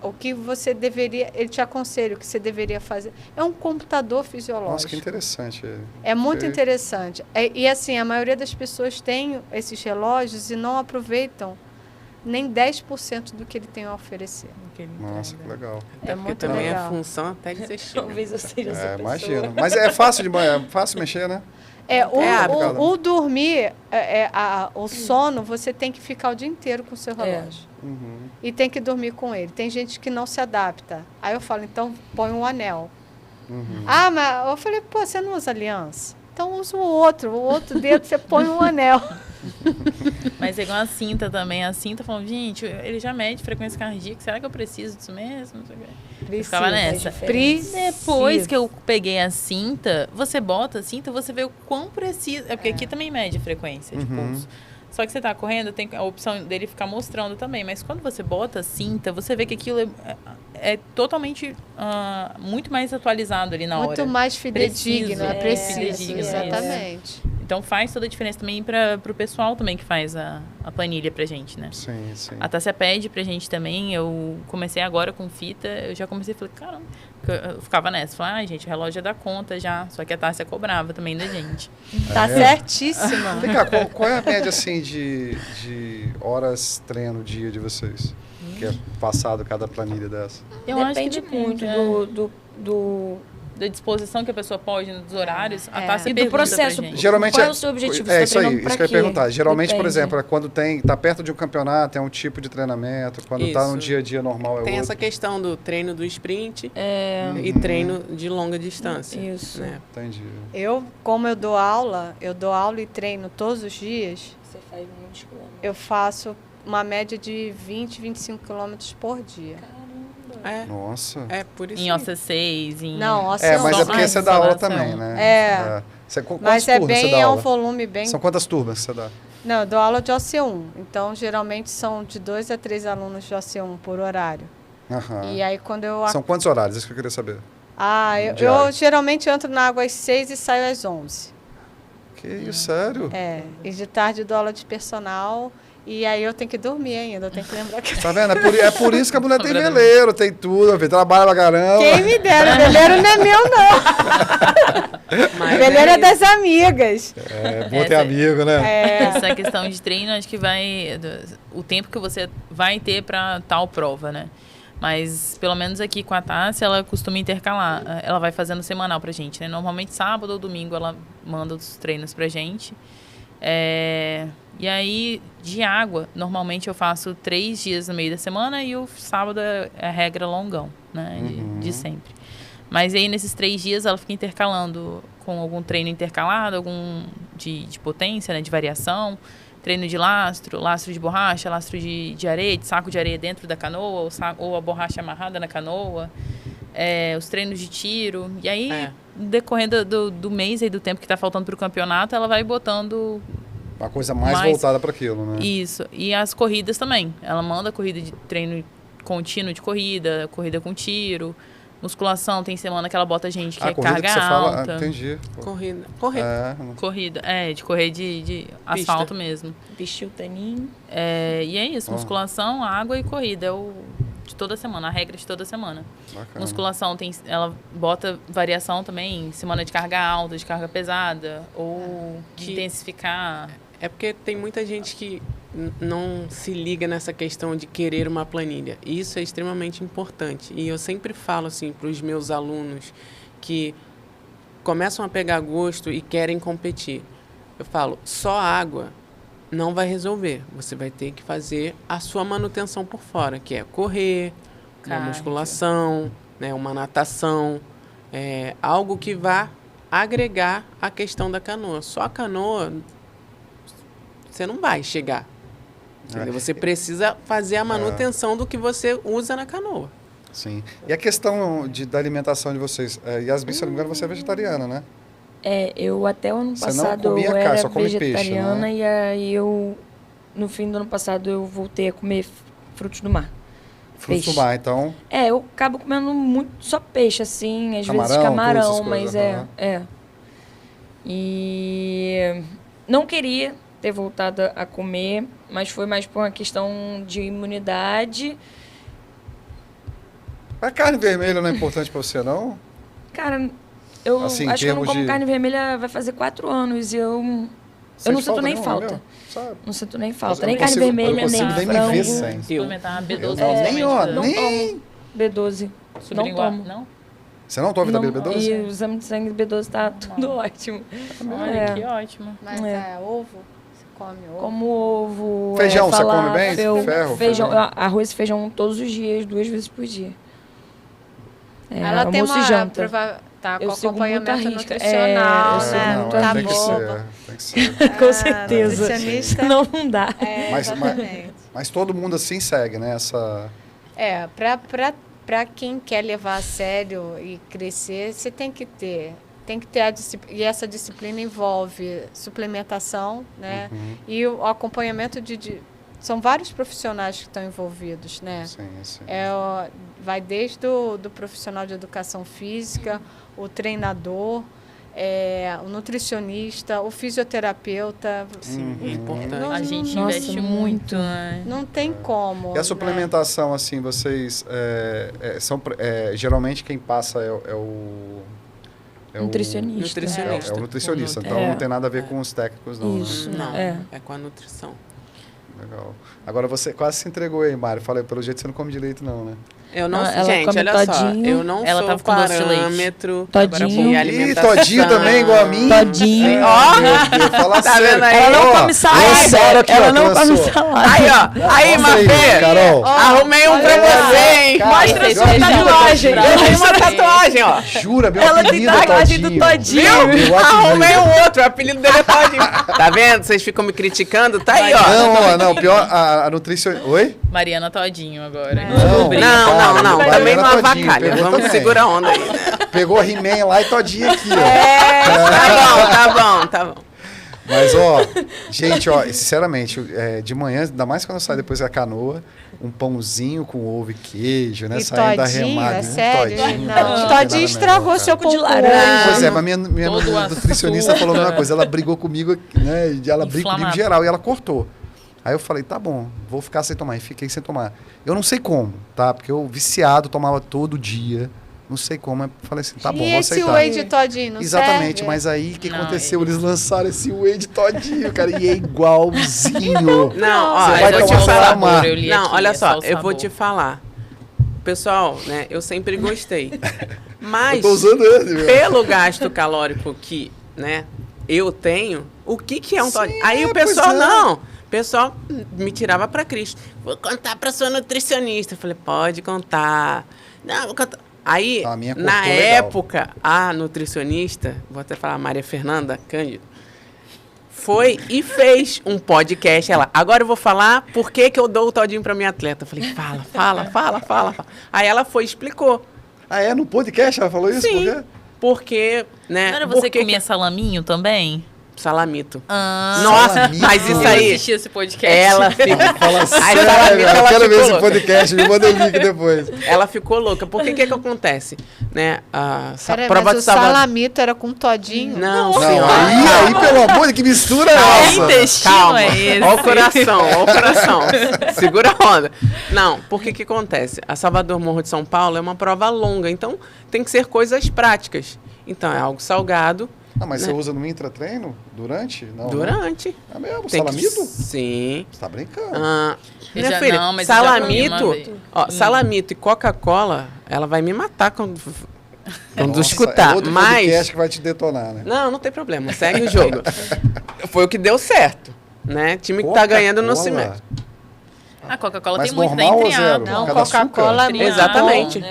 o que você deveria, ele te aconselha o que você deveria fazer. É um computador fisiológico. Nossa, que interessante. É muito Ok. interessante. E assim, a maioria das pessoas tem esses relógios e não aproveitam nem 10% do que ele tem a oferecer. Nossa, que legal. Até porque muito também legal. é função até dizer chega. Talvez eu seja essa pessoa. Imagino. Mas é fácil fácil mexer, né? O dormir, o sono, você tem que ficar o dia inteiro com o seu relógio. e tem que dormir com ele. Tem gente que não se adapta. Aí eu falo, então põe um anel. Ah, mas eu falei, pô, você não usa aliança? Então usa o outro dedo você põe um anel. Mas é igual a cinta também. A cinta falando, gente, ele já mede frequência cardíaca, será que eu preciso disso mesmo? Não sei o quê. Eu ficava nessa. Depois que eu peguei a cinta, você bota a cinta, você vê o quão precisa. É porque aqui também mede frequência de pulso. Só que você tá correndo, tem a opção dele ficar mostrando também. Mas quando você bota a cinta, você vê que aquilo é totalmente muito mais atualizado ali na hora. Muito mais fidedigno, preciso. Fidedigno, Exatamente. Então faz toda a diferença também para o pessoal também que faz a planilha pra gente, né? Sim, sim. A Tássia pede pra gente também. Eu comecei agora com fita. Eu já comecei a falar, caramba. Eu ficava nessa. Falei, gente, o relógio é da conta já. Só que a Tássia cobrava também da gente. Tá certíssima. Vem cá, qual é a média, assim, de horas treino dia de vocês? Que é passado cada planilha dessa? Eu acho que Depende muito da disposição que a pessoa pode, dos horários. A É. Tássia E do pergunta processo. pra gente. Geralmente Qual é o seu objetivo? É Você isso tá aí, treinando isso pra que eu ia quê? perguntar. Geralmente, por Depende. exemplo, quando tá perto de um campeonato, é um tipo de treinamento. Quando tá no Isso. dia a dia normal, é Tem outro. essa questão do treino do sprint e treino de longa distância. Isso. Né? Entendi. Como eu dou aula e treino todos os dias, Você faz muitos quilômetros. eu faço uma média de 20, 25 quilômetros por dia. Nossa. É por isso. Em OC6, em... Não, É, mas é Só porque você a dá aula instalação. também, né? É. Quantas Mas é turmas você bem, dá é um aula? volume bem... São quantas turmas que você dá? Não, eu dou aula de OC1. Então, geralmente, são de 2 a 3 alunos de OC1 por horário. Aham. E aí, quando eu... São quantos horários? Isso que eu queria saber. Eu diário. geralmente entro na água às 6 e saio às 11. Que isso, sério? E de tarde eu dou aula de personal. E aí eu tenho que dormir ainda. Eu tenho que lembrar que... Tá vendo? É por isso que a mulher tem veleiro, tem tudo, trabalha pra caramba. Quem me dera, o veleiro não é meu, não. Mas O veleiro é das amigas. É bom ter amigo, né? Essa questão de treino, acho que vai... O tempo que você vai ter para tal prova, né? Mas, pelo menos aqui com a Tássia, ela costuma intercalar. Ela vai fazendo semanal pra gente, né? Normalmente, sábado ou domingo, ela manda os treinos pra gente. E aí, de água, normalmente eu faço 3 dias no meio da semana e o sábado é a regra longão, né? De sempre. Mas aí, nesses 3 dias, ela fica intercalando com algum treino intercalado, algum de potência, né? De variação. Treino de lastro de borracha, lastro de areia, de saco de areia dentro da canoa, ou a borracha amarrada na canoa. Os treinos de tiro. E aí, decorrendo do mês e do tempo que está faltando para o campeonato, ela vai botando... Uma coisa mais voltada para aquilo, né? Isso. E as corridas também. Ela manda corrida de treino contínuo de corrida com tiro. Musculação, tem semana que ela bota gente que é corrida carga que você alta. fala, entendi. Correr. Corrida, de correr de asfalto mesmo. Vestir o tênis. E é isso, musculação, água e corrida. De toda semana, a regra de toda semana. Bacana. Musculação, ela bota variação também, semana de carga alta, de carga pesada, ou de intensificar. É porque tem muita gente que não se liga nessa questão de querer uma planilha. E isso é extremamente importante. E eu sempre falo assim para os meus alunos que começam a pegar gosto e querem competir. Eu falo, só água não vai resolver. Você vai ter que fazer a sua manutenção por fora, que é correr, uma Cardio. musculação, né, uma natação, algo que vá agregar a questão da canoa. Só a canoa você não vai chegar. Entendeu? Você precisa fazer a manutenção do que você usa na canoa. Sim. E a questão da alimentação de vocês? Yasmin, se eu não me engano, você é vegetariana, né? Eu até o ano Você não passado comia eu carne, era só come peixe, vegetariana né? e aí no fim do ano passado, eu voltei a comer frutos do mar. Frutos do Peixe. mar, então. Eu acabo comendo muito só peixe, assim, às vezes Camarão, camarão, todas essas mas coisas, E não queria ter voltado a comer, mas foi mais por uma questão de imunidade. A carne vermelha não é importante para você, não? Cara, eu Assim, em acho que eu não termos como de- carne vermelha vai fazer 4 anos e eu não Sente sinto nem nenhuma, falta. meu? Sabe? Não sinto nem falta. Eu nem não carne consigo- vermelha, eu não nem consigo nem me frango. ver sem. Suplementar B12. Eu não, principalmente, nem, ó, né? Não nem... tomo B12. Não Sublingual. tomo. Não? Você não toma vitamina Não, B12? e o exame de sangue do B12 tá tudo ótimo. Olha, É. que ótimo. Mas É. ovo? come ovo. Como ovo. Feijão, você come falafel, bem? Ferro, feijão, feijão. arroz e feijão todos os dias, 2 vezes por dia. Ela tem almoço e uma... janta. Tá, Eu com sigo muito acompanhamento a risca. nutricional, eu sigo né? muito Tá a tem que boba. ser, tem que ser. Com certeza. Nutricionista. Senão não dá. Mas- Exatamente. Mas todo mundo assim segue, né? Essa... Para quem quer levar a sério e crescer, você tem que ter a disciplina, e essa disciplina envolve suplementação, né? E o acompanhamento são vários profissionais que estão envolvidos, né? Sim, sim. Vai desde do profissional de educação física, o treinador, o nutricionista, o fisioterapeuta. Sim, é importante. A gente Nossa, investe muito. muito, né? Não tem como. E a suplementação, assim, vocês... geralmente quem passa é o... Nutricionista. Nutricionista. É o nutricionista, então É. não tem nada a ver com os técnicos, não. Isso. Né? Não, É. é com a nutrição. Legal. Agora você quase se entregou aí, Mário. Falei, pelo jeito você não come direito, não, né? Eu não, Ah, ela gente, come olha todinho. só, eu não Ela sou tava com doce de leite. parâmetro Todinho. de Ih, alimentação. todinho também, igual a mim. Todinho. Ó, Meu Deus, fala Tá sério. vendo aí? Ela não Ó, come salada. sério aqui, Ela ó, não come começou. salada. aí, ó. Aí, Mostra aí, Mafê. Carol. Arrumei um pra você, hein? Cara, Mostra meu sua apelido é tatuagem. Todinho. Eu tenho uma tatuagem, ó. Jura, meu Ela tem apelido é tatuagem do Todinho. Meu apelido. Arrumei um outro, o apelido dele é Todinho. Tá vendo? Vocês ficam me criticando? Tá aí, ó. Não, pior, a nutricionista... Oi? Mariana Todinho agora. Não, Não, Vai, também não Mariana Todinho, avacalha. pegou Vamos também. segurar a onda aí, né? Pegou He-Man lá e Todinho aqui, ó. Tá bom. Mas, ó, gente, ó, sinceramente, de manhã, ainda mais quando eu saio depois da canoa, um pãozinho com ovo e queijo, né? E saindo da Todinho, remada. é sério? Todinho, Não, cara, tem Todinho nada estragou melhor, seu cara. de pão laranja. Pois é, mas minha Todo o nutricionista açúcar. falou a mesma coisa. Ela brigou comigo, né? E ela briga comigo Inflamado. geral e ela cortou. Aí eu falei, tá bom, vou ficar sem tomar. E fiquei sem tomar. Eu não sei como, tá? Porque eu, viciado, tomava todo dia. Não sei como. Aí falei assim, tá bom, E vou esse aceitar. whey de Todinho, não Exatamente, serve? mas aí o que Não, aconteceu? Eles lançaram esse whey de Todinho, cara, e é igualzinho. Não, ó, Você eu vai vou te tomar falar. sabor, eu li Não, aqui, olha é só, o eu vou sabor. te falar. Pessoal, né, eu sempre gostei. Mas, Eu tô usando ele, meu. pelo gasto calórico que, né, eu tenho, o que é um Todinho? Aí o pois pessoal, é. não. O pessoal me tirava pra Cristo. Vou contar pra sua nutricionista. Eu falei, pode contar. Não, vou contar. Aí, A minha na cortou legal. época, a nutricionista, vou até falar Maria Fernanda Cândido, foi e fez um podcast. Ela, agora eu vou falar por que eu dou o Todinho pra minha atleta. Eu falei, fala. Aí ela foi e explicou. Ah, é? No podcast ela falou isso? Sim. Por quê? Porque, né? Não era você que porque comia salaminho também? Salamito. Ah, Nossa, Salamito. mas isso eu aí. assisti esse podcast. Ela ficou. Fala Aí, sério, salamito, eu ela quero ver ficou esse louca. podcast, me manda o link depois. Ela ficou louca. Por que acontece? Né? A Peraí, prova mas de o Salvador. salamito era com Todinho? Não, Não, senhora. aí, pelo amor de que mistura é Que essa? intestino Calma. é esse? Ó o coração. Segura a onda. Não, por que acontece? A Salvador Morro de São Paulo é uma prova longa, então tem que ser coisas práticas. Então é algo salgado. Ah, mas Né? você usa no intra-treino? Durante? Não. Né? Durante. É mesmo? Tem que- Salamito? Sim. Você tá brincando. Ah, Eu minha já- filha, não, mas eu já comi uma salamito, vez. salamito e Coca-Cola, ela vai me matar quando Nossa, escutar. É outro Mas podcast que vai te detonar, né? não tem problema, segue o jogo. Foi o que deu certo, né? Time que tá ganhando não se Coca-Cola? mete. A Coca-Cola Mas tem muito da normal ou Intriato. zero? Não, Cada Coca-Cola açúcar? não. Exatamente.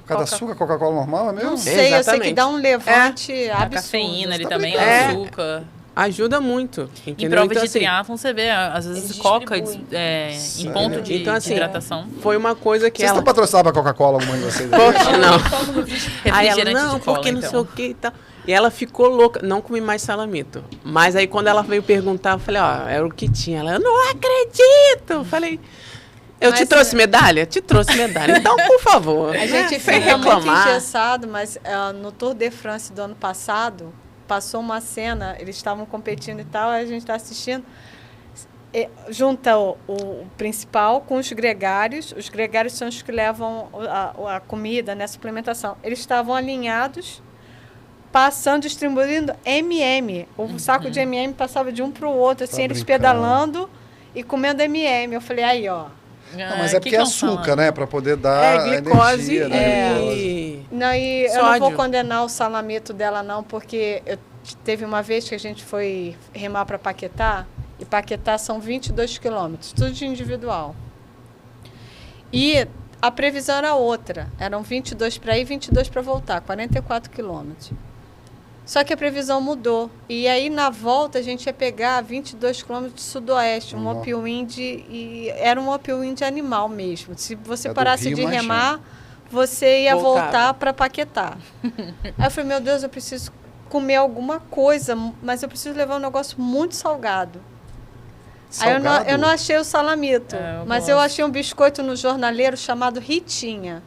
Cada açúcar, Coca-Cola normal é mesmo? Não sei, eu sei que Exatamente. dá um levante A absurdo. cafeína ali tá também, brincando. o açúcar. Ajuda muito, Em entendeu? prova Então, de assim, triatlon, você vê, às vezes, Eles coca distribuem. em ponto de, Então, de assim, hidratação. foi uma coisa que Vocês ela... estão patrocinados pra Coca-Cola, alguma de vocês? Poxa, não. Aí ela, Refrigerante não, de cola, porque não então. sei o que e tal. E ela ficou louca, não comi mais salamito. Mas aí quando ela veio perguntar, eu falei, ó, era o que tinha. Ela, eu não acredito! Eu falei, eu Mas, te trouxe medalha? Te trouxe medalha. Então, por favor, A gente sem fica muito reclamar. engessado, mas no Tour de France do ano passado, passou uma cena, eles estavam competindo e tal, a gente está assistindo, junta o principal com os gregários são os que levam a comida, né, a suplementação. Eles estavam alinhados, passando, distribuindo M&M. O saco de M&M passava de um para o outro, assim, Tá eles brincando. pedalando e comendo M&M. Eu falei, aí, ó. Não, mas é porque é açúcar, né? Pra poder dar É glicose energia, né? Glicose. e... Não, e eu não vou Sódio. condenar o salamito dela, não, porque teve uma vez que a gente foi remar para Paquetá e Paquetá são 22 quilômetros, tudo de individual. E a previsão era outra, eram 22 para ir e 22 para voltar, 44 quilômetros. Só que a previsão mudou. E aí, na volta, a gente ia pegar 22 quilômetros de sudoeste, um upwind, e era um upwind animal mesmo. Se você parasse de remar, você ia voltar para Paquetá. Aí eu falei, meu Deus, eu preciso comer alguma coisa, mas eu preciso levar um negócio muito salgado. Salgado? Aí eu não achei o salamito, mas eu achei um biscoito no jornaleiro chamado Ritinha.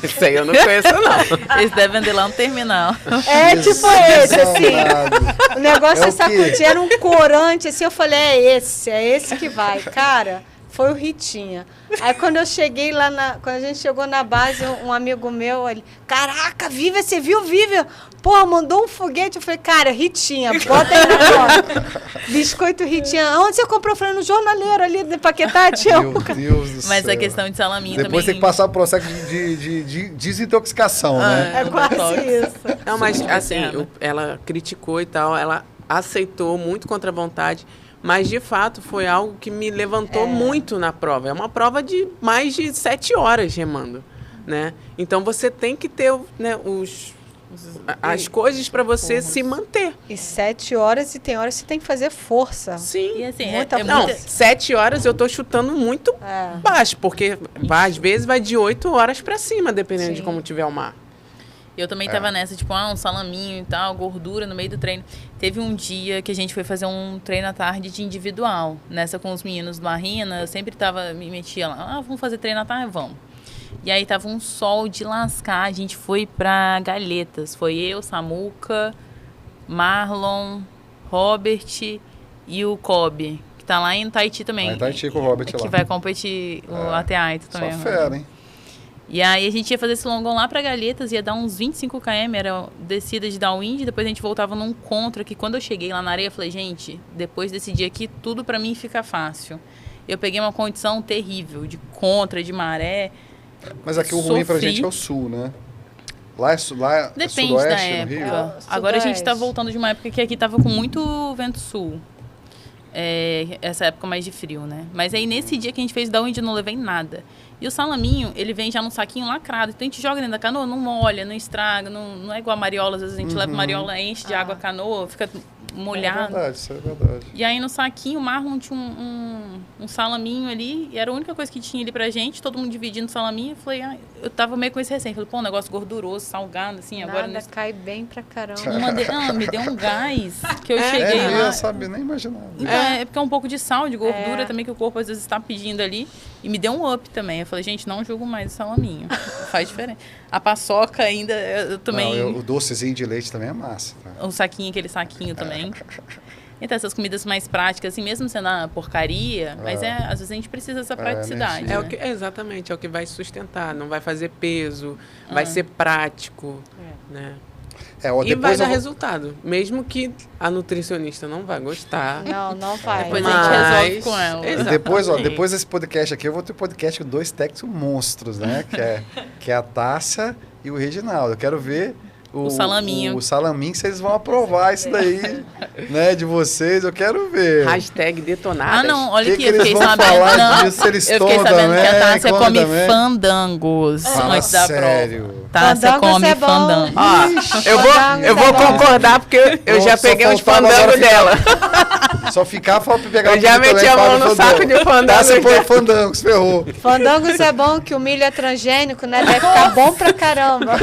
Esse aí eu não conheço, não. Eles devem vender lá no terminal. É tipo esse, assim. O negócio é sacudir, era um corante, assim, eu falei, é esse que vai. Cara, foi o Ritinha. Aí quando eu cheguei lá, quando a gente chegou na base, um amigo meu, ele, caraca, Vivian, você viu, Vivian? Pô, mandou um foguete. Eu falei, cara, Ritinha, bota aí na foto. Biscoito Ritinha. Onde você comprou? Eu falei, no jornaleiro ali de Paquetá, tinha. Meu Deus do céu. Mas a questão de salaminho também... Depois tem que passar o processo de desintoxicação, né? É quase isso. Não, mas assim, ela criticou e tal, ela aceitou muito contra a vontade, mas de fato foi algo que me levantou muito na prova. É uma prova de mais de 7 horas remando, né? Então você tem que ter, né, as coisas para você se manter. E 7 horas, e tem horas que você tem que fazer força. Sim. E assim, Não, 7 horas eu tô chutando muito baixo, porque às vezes vai de 8 horas para cima, dependendo de como tiver o mar. Eu também tava nessa, tipo, um salaminho e tal, gordura no meio do treino. Teve um dia que a gente foi fazer um treino à tarde de individual. Nessa com os meninos do Marina, eu sempre me metia lá, vamos fazer treino à tarde? Vamos. E aí tava um sol de lascar, a gente foi pra Galhetas. Foi eu, Samuca, Marlon, Robert e o Kobe, que tá lá em Tahiti também. Em Tahiti com o Robert lá. Que vai competir o AT8 também. Só fera, hein? E aí a gente ia fazer esse longão lá pra Galhetas, ia dar uns 25 km, era descida de downwind, depois a gente voltava num contra, que quando eu cheguei lá na areia, eu falei, gente, depois desse dia aqui, tudo pra mim fica fácil. Eu peguei uma condição terrível, de contra, de maré. Mas aqui o ruim pra gente é o sul, né? Lá é Depende sudoeste, da no época. Rio? Agora a gente tá voltando de uma época que aqui tava com muito vento sul. Essa época mais de frio, né? Mas aí nesse dia que a gente fez downwind eu não levei nada. E o salaminho, ele vem já num saquinho lacrado. Então a gente joga dentro da canoa, não molha, não estraga, não é igual a mariola. Às vezes a gente leva mariola, enche de água a canoa, fica molhado. É verdade, isso é verdade. E aí no saquinho, o Marlon tinha um salaminho ali, e era a única coisa que tinha ali pra gente, todo mundo dividindo salaminho. Eu falei, eu tava meio com esse receio. Falei, pô, um negócio gorduroso, salgado, assim, agora... Nada, cai bem pra caramba. Me deu um gás, que eu cheguei lá. Eu sabia, nem imaginava. Então, é porque é um pouco de sal, de gordura também, que o corpo às vezes está pedindo ali. E me deu um up também. Eu falei, gente, não julgo mais o salaminho. Faz diferença. A paçoca ainda, eu também... Não, o docezinho de leite também é massa. Tá? O saquinho, aquele saquinho também. Então, essas comidas mais práticas, assim, mesmo sendo uma porcaria, mas às vezes a gente precisa dessa praticidade. É né? o que, exatamente, é o que vai sustentar. Não vai fazer peso, vai ser prático, né? E vai dar resultado. Mesmo que a nutricionista não vai gostar. Não vai. Depois a gente resolve com ela. Depois desse podcast aqui, eu vou ter um podcast com 2 técnicos monstros, né? Que é a Tássia e o Reginaldo. Eu quero ver o salaminho. O salaminho, que vocês vão aprovar isso daí, né? De vocês, eu quero ver. Hashtag detonadas. Ah, não, olha aqui, eu fiquei sabendo. Disso, eu fiquei sabendo que a Tássia come fandangos antes da prova. Tássia come fandangos. Eu vou concordar, porque eu já peguei os fandangos dela. Só ficar, falta pegar eu já meti a mão no saco de fandangos. Tássia põe fandangos, ferrou. Fandangos é bom, que o milho é transgênico, né? Deve ficar bom pra caramba.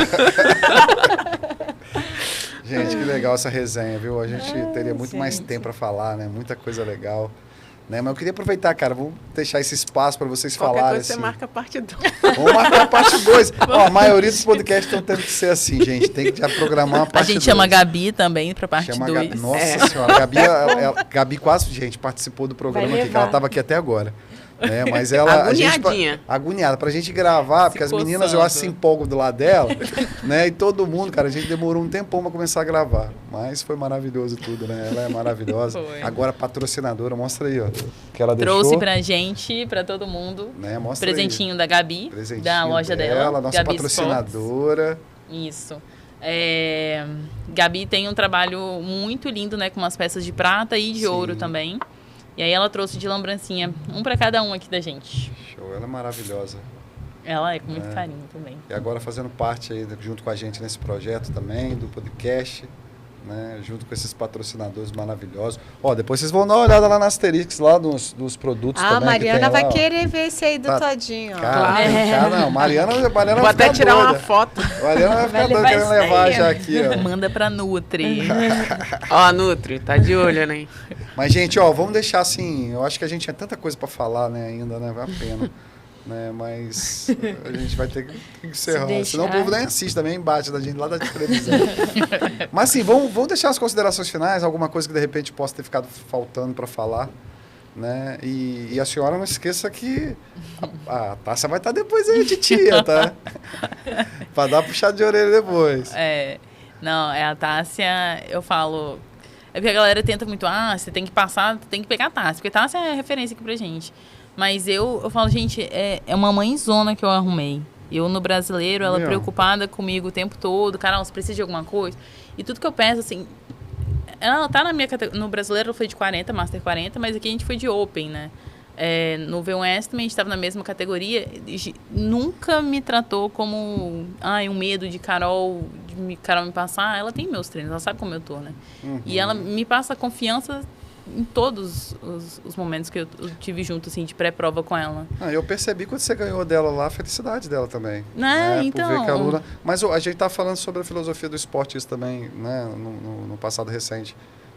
Gente, que legal essa resenha, viu? A gente teria muito mais tempo para falar, né? Muita coisa legal. Né? Mas eu queria aproveitar, cara, vou deixar esse espaço para vocês falarem. Qualquer coisa assim. você marca a parte 2. Vamos marcar a parte 2. A maioria dos podcasts estão tendo que ser assim, gente. Tem que já programar uma parte 2. A gente chama a Gabi também para parte 2. Nossa senhora, a Gabi quase, gente, participou do programa aqui, que ela estava aqui até agora. Né? Mas ela... Agoniadinha. Agoniada. Pra gente gravar, porque as meninas, eu acho, se empolgam do lado dela, né? E todo mundo, cara, a gente demorou um tempão pra começar a gravar. Mas foi maravilhoso tudo, né? Ela é maravilhosa. Foi. Agora, patrocinadora, mostra aí, ó. Que ela trouxe deixou. pra gente, pra todo mundo. Né? Mostra presentinho aí. da Gabi, Presentinho da loja dela. Nossa Gabi patrocinadora. Sports. Isso. Gabi tem um trabalho muito lindo, né? Com umas peças de prata e de ouro também. E aí ela trouxe de lembrancinha, um para cada um aqui da gente. Show, ela é maravilhosa. Ela é com muito carinho também. E agora fazendo parte aí, junto com a gente nesse projeto também, do podcast, né? Junto com esses patrocinadores maravilhosos. Ó, depois vocês vão dar uma olhada lá na Asterix, lá dos produtos também. A Mariana que tem vai lá, querer ver esse aí do Todinho. Ó. Cara, não, Mariana Vou vai até ficar tirar doida. uma foto. Mariana vai ficar doida querendo levar já aqui, ó. Manda pra Nutri. Ó, Nutri, tá de olho, né? Mas, gente, ó, vamos deixar assim, eu acho que a gente tinha tanta coisa para falar, né, ainda, né, vale a pena, né, mas a gente vai ter que encerrar, senão o povo nem assiste também, embate da gente lá da televisão. Mas, assim, vamos deixar as considerações finais, alguma coisa que, de repente, possa ter ficado faltando para falar, né, e a senhora não esqueça que a Tássia vai estar depois aí de tia, tá? Para dar puxada de orelha depois. Não, a Tássia, eu falo... É porque a galera tenta muito, você tem que passar, tem que pegar a Tássia, porque Tássia é referência aqui pra gente. Mas eu falo, gente, é uma mãezona que eu arrumei. Eu, no brasileiro, ela preocupada comigo o tempo todo, Carol, você precisa de alguma coisa? E tudo que eu peço, assim, ela tá na minha categoria, no brasileiro ela foi de 40, Master 40, mas aqui a gente foi de Open, né? No V1S também a gente estava na mesma categoria, nunca me tratou como um medo de Carol me passar. Ela tem meus treinos, ela sabe como eu tô, né? E ela me passa confiança em todos os momentos que eu tive junto, assim, de pré-prova com ela. Eu percebi quando você ganhou dela lá, a felicidade dela também. Então... Por ver que a aluna... Mas a gente tá falando sobre a filosofia do esporte, isso também, né, no passado recente.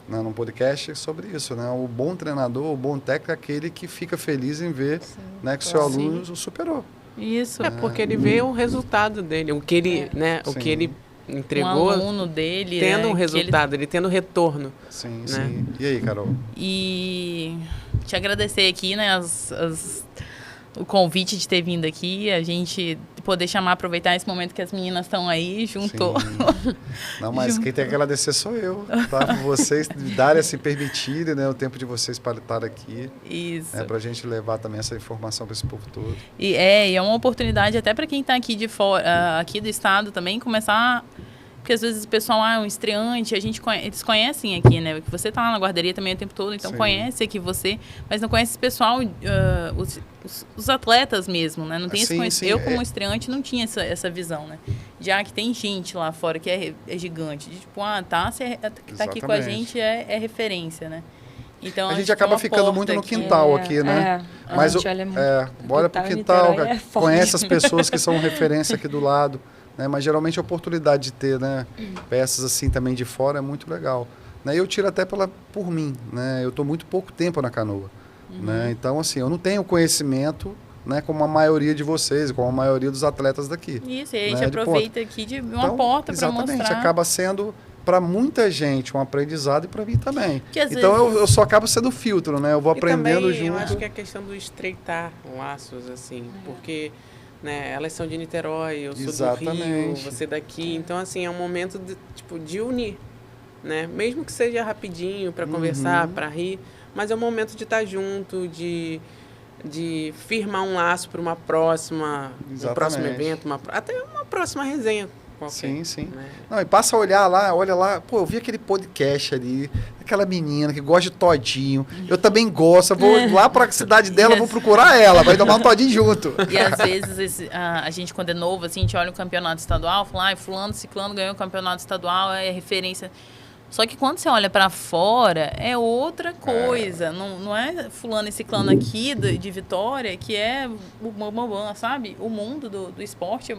Né, num podcast sobre isso, né? O bom treinador, o bom técnico é aquele que fica feliz em ver, né, que o seu aluno o superou. Isso. Porque ele vê o resultado dele, o que ele, né, o que ele entregou, um aluno dele, tendo um resultado, ele tendo retorno. Sim, né? sim. E aí, Carol? E te agradecer aqui, né, o convite de ter vindo aqui, a gente poder aproveitar esse momento que as meninas estão aí, juntou. Não, mas quem tem que agradecer sou eu, tá? Por vocês darem, se permitirem, né, o tempo de vocês para estar aqui. Isso. Para a gente levar também essa informação para esse povo todo. E é uma oportunidade até para quem está aqui de fora, aqui do estado também, começar... Porque às vezes o pessoal, um estreante, eles conhecem aqui, né? Porque você tá lá na guarderia também o tempo todo, então conhece aqui você, mas não conhece esse pessoal, os atletas mesmo, né? Não tem esse conhecimento. Eu, como estreante, não tinha essa visão, né? Já que tem gente lá fora que é gigante. Tipo, Tássia que tá aqui com a gente é referência, né? Então, a gente acaba ficando muito no quintal aqui, né? Mas bora pro quintal, conhece as pessoas que são referência aqui do lado. Né, mas geralmente a oportunidade de ter, né, peças assim também de fora é muito legal. Né, eu tiro até por mim. Né, eu estou muito pouco tempo na canoa. Né, então, assim, eu não tenho conhecimento, né, como a maioria de vocês, como a maioria dos atletas daqui. Isso, e aí a gente aproveita aqui de uma porta para mostrar. Exatamente, acaba sendo para muita gente um aprendizado e para mim também. Então eu só acabo sendo filtro, né? Eu vou aprendendo também, junto. Eu acho que é a questão do estreitar laços, assim, porque... Né, elas são de Niterói, eu sou do Rio, você daqui. Então, assim, é um momento de unir, né? Mesmo que seja rapidinho para conversar, para rir, mas é um momento de estar junto, de firmar um laço para uma próxima, um próximo evento, até uma próxima resenha. Sim, sim. Né? Não, e passa a olha lá, pô, eu vi aquele podcast ali, aquela menina que gosta de todinho, eu também gosto, eu vou lá para a cidade dela, vou procurar ela, vai tomar um todinho junto. E às vezes a gente, quando é novo, assim, a gente olha o campeonato estadual, fala, fulano, ciclano ganhou o campeonato estadual, é referência. Só que quando você olha para fora, é outra coisa. Não é fulano e ciclano aqui de Vitória, que é o sabe? O mundo do esporte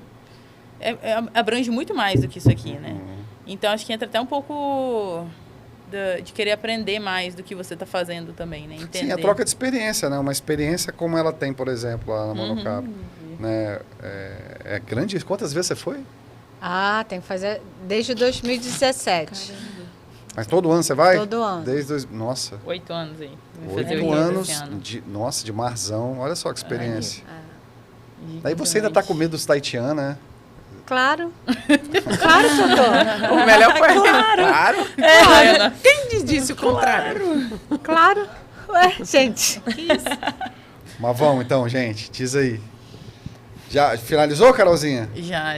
abrange muito mais do que isso aqui, né? Então, acho que entra até um pouco de querer aprender mais do que você está fazendo também, né? Entender. Sim, a troca de experiência, né? Uma experiência como ela tem, por exemplo, lá na Monocap. Né? É grande. Quantas vezes você foi? Tem que fazer desde 2017. Caramba. Mas todo ano você vai? Todo ano. Nossa. 8 anos aí. 8 anos de marzão. Olha só que experiência. Daí você ainda está com medo dos Taitian, né? Claro. Claro que eu tô. O melhor foi claro. Quem disse o contrário? Claro. Ué, gente, que isso? Mas vamos então, gente. Diz aí. Já finalizou, Carolzinha?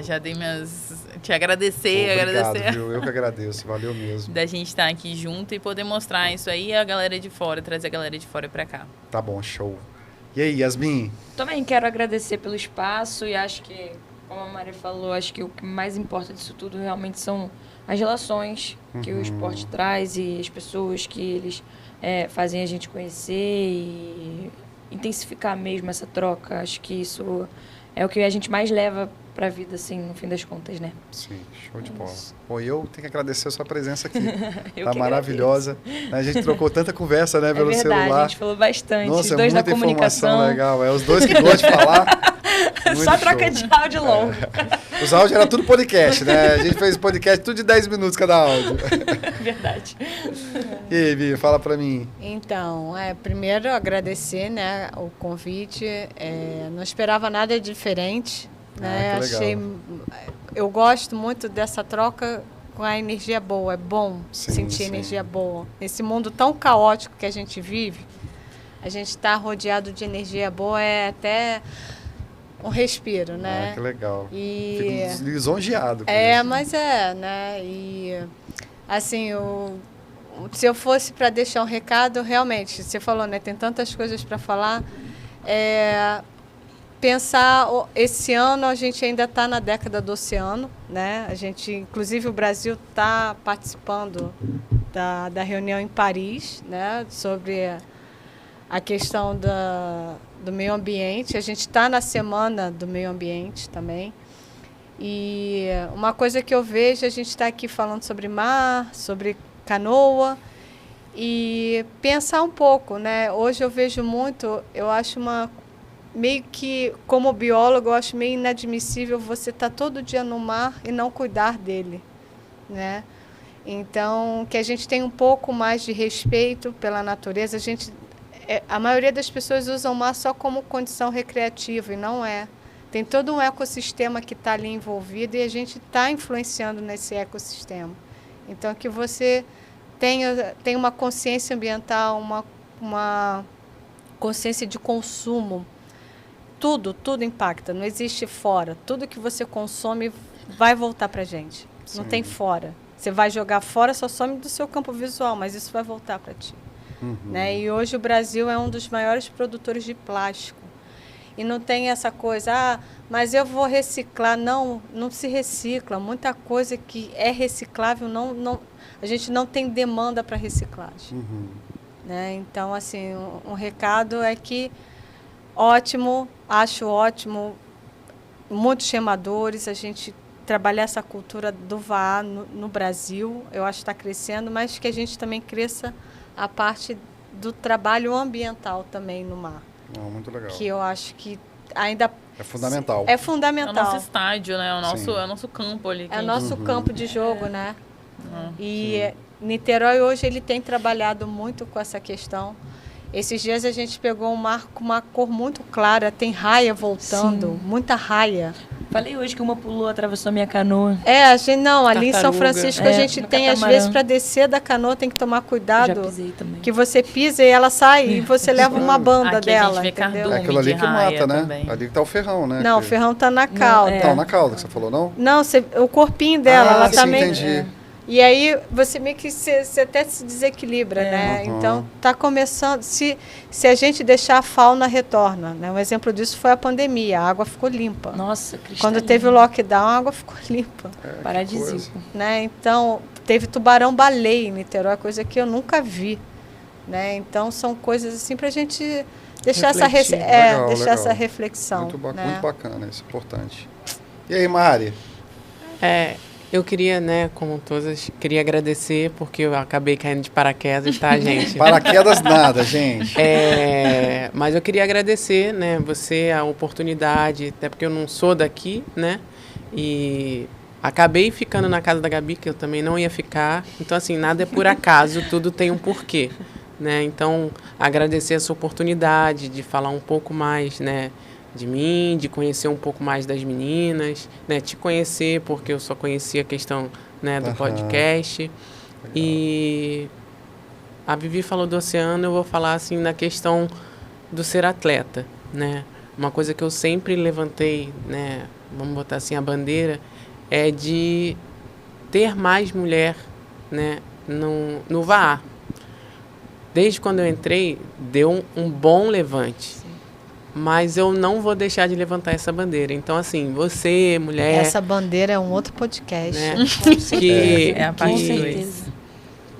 Já dei minhas... te agradecer, Obrigado, agradecer viu? Eu que agradeço, valeu mesmo. da gente estar aqui junto e poder mostrar isso aí e a galera de fora, trazer a galera de fora pra cá. Tá bom, show. E aí, Yasmin? Também quero agradecer pelo espaço e acho que, como a Mari falou, acho que o que mais importa disso tudo realmente são as relações que o esporte traz e as pessoas que eles fazem a gente conhecer e intensificar mesmo essa troca. Acho que isso é o que a gente mais leva pra vida, assim, no fim das contas, né? Sim, show de bola. Pô, eu tenho que agradecer a sua presença aqui. Eu Tá que maravilhosa. A gente trocou tanta conversa, né, pelo verdade, celular. a gente falou bastante. Nossa, Os dois muita da comunicação. informação legal. Os dois que gostam de falar. Muito Só show. troca de áudio longo. Os áudios eram tudo podcast, né? A gente fez podcast tudo de 10 minutos cada áudio. Verdade. E aí, Vi, fala pra mim. Então, primeiro agradecer, né, o convite. Não esperava nada diferente, né? que legal. Eu gosto muito dessa troca com a energia boa. É bom sentir sim. energia boa. Nesse mundo tão caótico que a gente vive, a gente está rodeado de energia boa é até um respiro, né? Que legal. E Fico lisonjeado. com isso. mas né? E assim, se eu fosse para deixar um recado, realmente, você falou, né? Tem tantas coisas para falar. Pensar, esse ano a gente ainda está na década do oceano, né? A gente, inclusive, o Brasil está participando da reunião em Paris, né? Sobre a questão do meio ambiente. A gente está na semana do meio ambiente também. E uma coisa que eu vejo, a gente está aqui falando sobre mar, sobre canoa, e pensar um pouco, né? Hoje eu vejo muito, eu acho meio que, como biólogo, eu acho meio inadmissível você estar todo dia no mar e não cuidar dele, né? Então, que a gente tenha um pouco mais de respeito pela natureza. A maioria das pessoas usa o mar só como condição recreativa, e não é. Tem todo um ecossistema que está ali envolvido e a gente está influenciando nesse ecossistema. Então, que você tenha uma consciência ambiental, uma consciência de consumo. Tudo impacta, não existe fora. Tudo que você consome vai voltar para a gente. Sim. Não tem fora. Você vai jogar fora, só some do seu campo visual, mas isso vai voltar para ti. Né? E hoje o Brasil é um dos maiores produtores de plástico. E não tem essa coisa, mas eu vou reciclar. Não se recicla. Muita coisa que é reciclável, a gente não tem demanda para reciclagem. Né? Então, assim, um recado é que acho ótimo, muitos remadores, a gente trabalhar essa cultura do VAR no Brasil, eu acho que está crescendo, mas que a gente também cresça a parte do trabalho ambiental também no mar. Muito legal. Que eu acho que ainda É fundamental. é É o fundamental. nosso estádio, né? Sim. É o nosso campo ali. É o nosso campo de jogo, né? E Niterói hoje ele tem trabalhado muito com essa questão. Esses dias a gente pegou um mar com uma cor muito clara, tem raia voltando, muita raia. Falei hoje que uma pulou, atravessou minha canoa. A gente ali em São Tartaruga. Francisco a gente no tem, às catamarã. vezes, para descer da canoa, tem que tomar Já cuidado. pisei também. Que você pisa e ela sai e você leva uma banda Aqui a gente dela, vê entendeu? cardume. É aquilo ali de que raia mata, né? também. Ali que tá o ferrão, né? Não, o Que- ferrão tá na cauda. Não, na cauda que você falou, não? Não, o corpinho dela, ela sim, tá meio... entendi. E aí você meio que você até se desequilibra, né? Uhum. Então tá começando, se a gente deixar a fauna retorna, né? Um exemplo disso foi a pandemia, a água ficou limpa. Nossa, cristalina. Quando teve o lockdown, a água ficou limpa, Paradisíaco. né? Então teve tubarão-baleia em Niterói, coisa que eu nunca vi, né? Então são coisas assim pra gente deixar Refletir. Legal, deixar legal. essa reflexão, Muito né? bacana, isso é importante. E aí, Mari? Eu queria, né, como todas, queria agradecer porque eu acabei caindo de paraquedas, tá, gente? Paraquedas nada, gente. Mas eu queria agradecer, né, você, a oportunidade, até porque eu não sou daqui, né, e acabei ficando na casa da Gabi, que eu também não ia ficar. Então, assim, nada é por acaso, tudo tem um porquê, né? Então, agradecer essa oportunidade de falar um pouco mais, né, de mim, de conhecer um pouco mais das meninas, né, te conhecer, porque eu só conhecia a questão, né, do Aham. podcast. E a Vivi falou do oceano, eu vou falar assim na questão do ser atleta, né? Uma coisa que eu sempre levantei, né, vamos botar assim a bandeira, é de ter mais mulher, né, no VAR. Desde quando eu entrei, deu um bom levante. Mas eu não vou deixar de levantar essa bandeira. Então, assim, você, mulher... Essa bandeira é um outro podcast. Né, É a parte Com 2. certeza.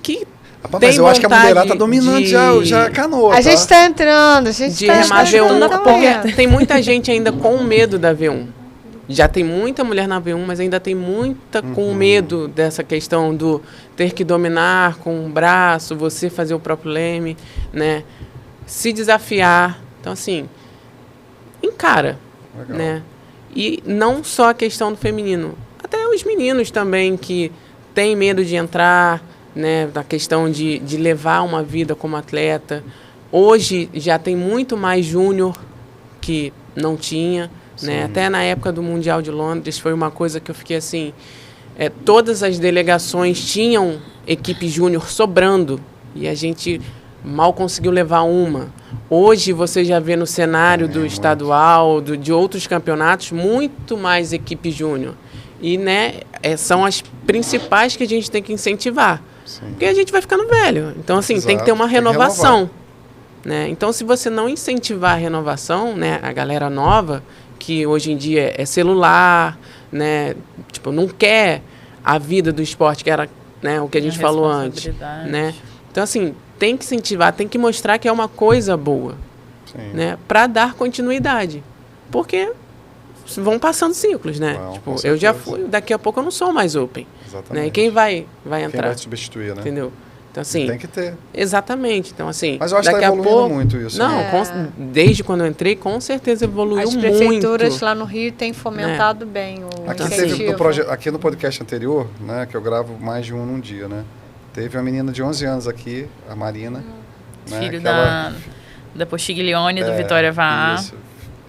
que Rapaz, tem mas eu acho que a vontade mulherada tá dominando já a canoa, A tá? gente tá entrando, a gente de tá remar entrando V1, também. porque tem muita gente ainda com medo da V1. Já tem muita mulher na V1, mas ainda tem muita com medo dessa questão do ter que dominar com o braço, você fazer o próprio leme, né? Se desafiar. Então, assim, encara, Legal. né? E não só a questão do feminino, até os meninos também que têm medo de entrar, né? Da questão de levar uma vida como atleta. Hoje já tem muito mais júnior que não tinha, né? Até na época do Mundial de Londres foi uma coisa que eu fiquei assim, todas as delegações tinham equipe júnior sobrando e a gente mal conseguiu levar uma. Hoje você já vê no cenário do estadual, de outros campeonatos, muito mais equipe júnior. E, né, são as principais que a gente tem que incentivar. Sim. Porque a gente vai ficando velho. Então, assim, tem que ter uma Exato, tem que renovação. Né? Então, se você não incentivar a renovação, né, a galera nova, que hoje em dia é celular, né, tipo, não quer a vida do esporte, que era, né, o que a gente falou antes. Né? Então, assim, tem que incentivar, tem que mostrar que é uma coisa boa, Sim. né, para dar continuidade. Porque vão passando ciclos, né? Não, Tipo, com eu já certeza. fui, daqui a pouco eu não sou mais open. Exatamente. Né? E quem vai Quem entrar? vai te substituir, né? Entendeu? Então, assim, Tem que ter. exatamente. Então, assim, Mas eu acho que daqui tá a evoluindo pouco... muito isso. Não, né? desde quando eu entrei, com certeza evoluiu As muito. prefeituras lá no Rio têm fomentado bem o Aqui, incentivo. aqui no podcast anterior, né, que eu gravo mais de um num dia, né? Teve uma menina de 11 anos aqui, a Marina. Né, Filho que ela- da Postiglione, do Vitória Vá. Isso.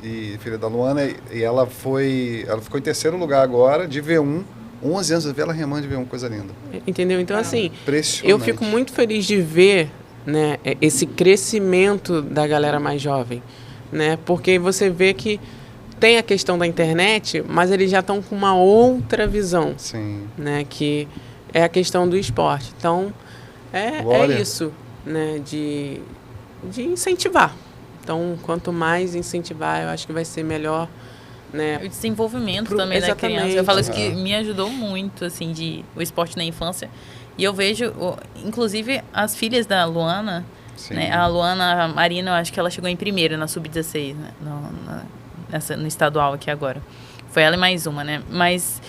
E filha da Luana, e ela ficou em terceiro lugar agora, de V1, 11 anos, eu vi ela remando de V1, coisa linda. Entendeu? Então, assim, Impressionante. eu fico muito feliz de ver, né, esse crescimento da galera mais jovem, né? Porque você vê que tem a questão da internet, mas eles já estão com uma outra visão, Sim. né? Que é a questão do esporte. Então, é Glória. isso, né? De incentivar. Então, quanto mais incentivar, eu acho que vai ser melhor, né? O desenvolvimento Pro- também da exatamente. criança. Eu falo isso que Aham. me ajudou muito, assim, o esporte na infância. E eu vejo, inclusive, as filhas da Luana, Sim. né? A Luana, a Marina, eu acho que ela chegou em primeiro na Sub-16, né? No estadual aqui agora. Foi ela e mais uma, né? Mas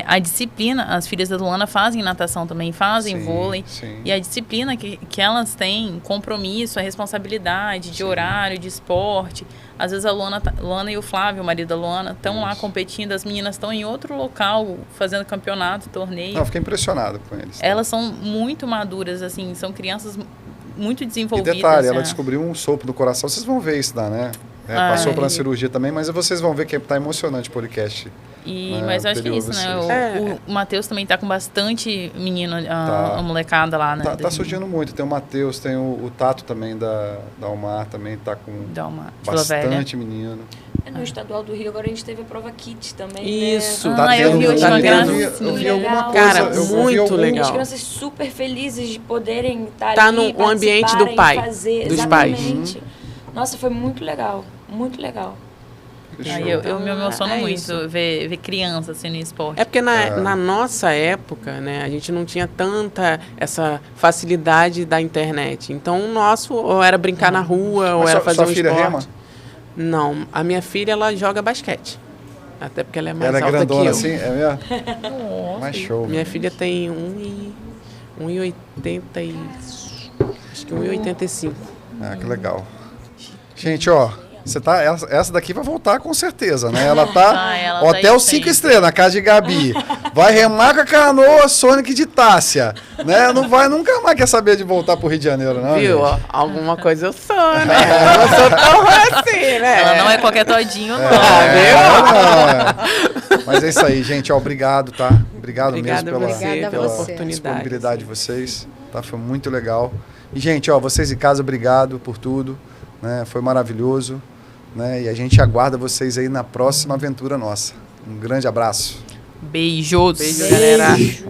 a disciplina, as filhas da Luana fazem natação também, fazem Sim, vôlei. sim. E a disciplina que elas têm, compromisso, a responsabilidade de Sim. horário, de esporte. Às vezes a Luana e o Flávio, o marido da Luana, estão lá Isso. competindo, as meninas estão em outro local, fazendo campeonato, torneio. Não, eu fiquei impressionado com eles. Elas são muito maduras, assim, são crianças muito E desenvolvidas. detalhe, ela né? descobriu um sopro no coração, vocês vão ver isso lá, né? Ah, Passou pela e- cirurgia também, mas vocês vão ver que tá emocionante o podcast. Mas eu acho que é anterior isso, né? vocês. O Matheus também tá com bastante menino, Tá. a molecada lá, né? Tá surgindo muito. Tem o Matheus, tem o Tato também da Almar, também tá com Dá uma Eslovénia. bastante menino. No estadual do Rio agora a gente teve a prova kit também. Isso. Né? Tá eu tendo- vi hoje tá uma tendo- gracinha. eu vi alguma Legal. coisa. Cara, eu vi muito algum- legal. As crianças super felizes de poderem estar Tá ali, no ambiente do participarem, pai, fazer. dos pais. Exatamente. Nossa, foi muito legal. Muito legal. Que Aí show. eu me emociono É muito isso. ver criança assim no esporte. É porque na nossa época, né, a gente não tinha tanta essa facilidade da internet. Então, o nosso ou era brincar na rua, ou Mas era sua fazer um filha esporte. rema? Não, a minha filha, ela joga basquete. Até porque ela é mais Ela é alta que grandona eu. assim? É mesmo? Mais show. Minha filha tem 1,80 e... Acho que 1,85. Ah, que legal. Gente, ó, você tá, essa daqui vai voltar com certeza, né? Ela tá Ela tá hotel aí 5 sempre. estrelas na casa de Gabi. Vai remar com a canoa Sonic de Tássia, né? Não vai nunca mais quer saber de voltar pro Rio de Janeiro, não. Viu? gente? Ó, alguma coisa eu sou, né? Eu não sou tão assim, né? Ela não é qualquer todinho, não. Não. Mas é isso aí, gente. Ó, obrigado, tá? Obrigado Obrigada mesmo a pela, você Obrigada a pela você. oportunidade. disponibilidade de vocês. Tá? Foi muito legal. E, gente, ó, vocês de casa, obrigado por tudo. Né? Foi maravilhoso. Né? E a gente aguarda vocês aí na próxima aventura nossa. Um grande abraço. Beijos. Beijo, galera. Beijo.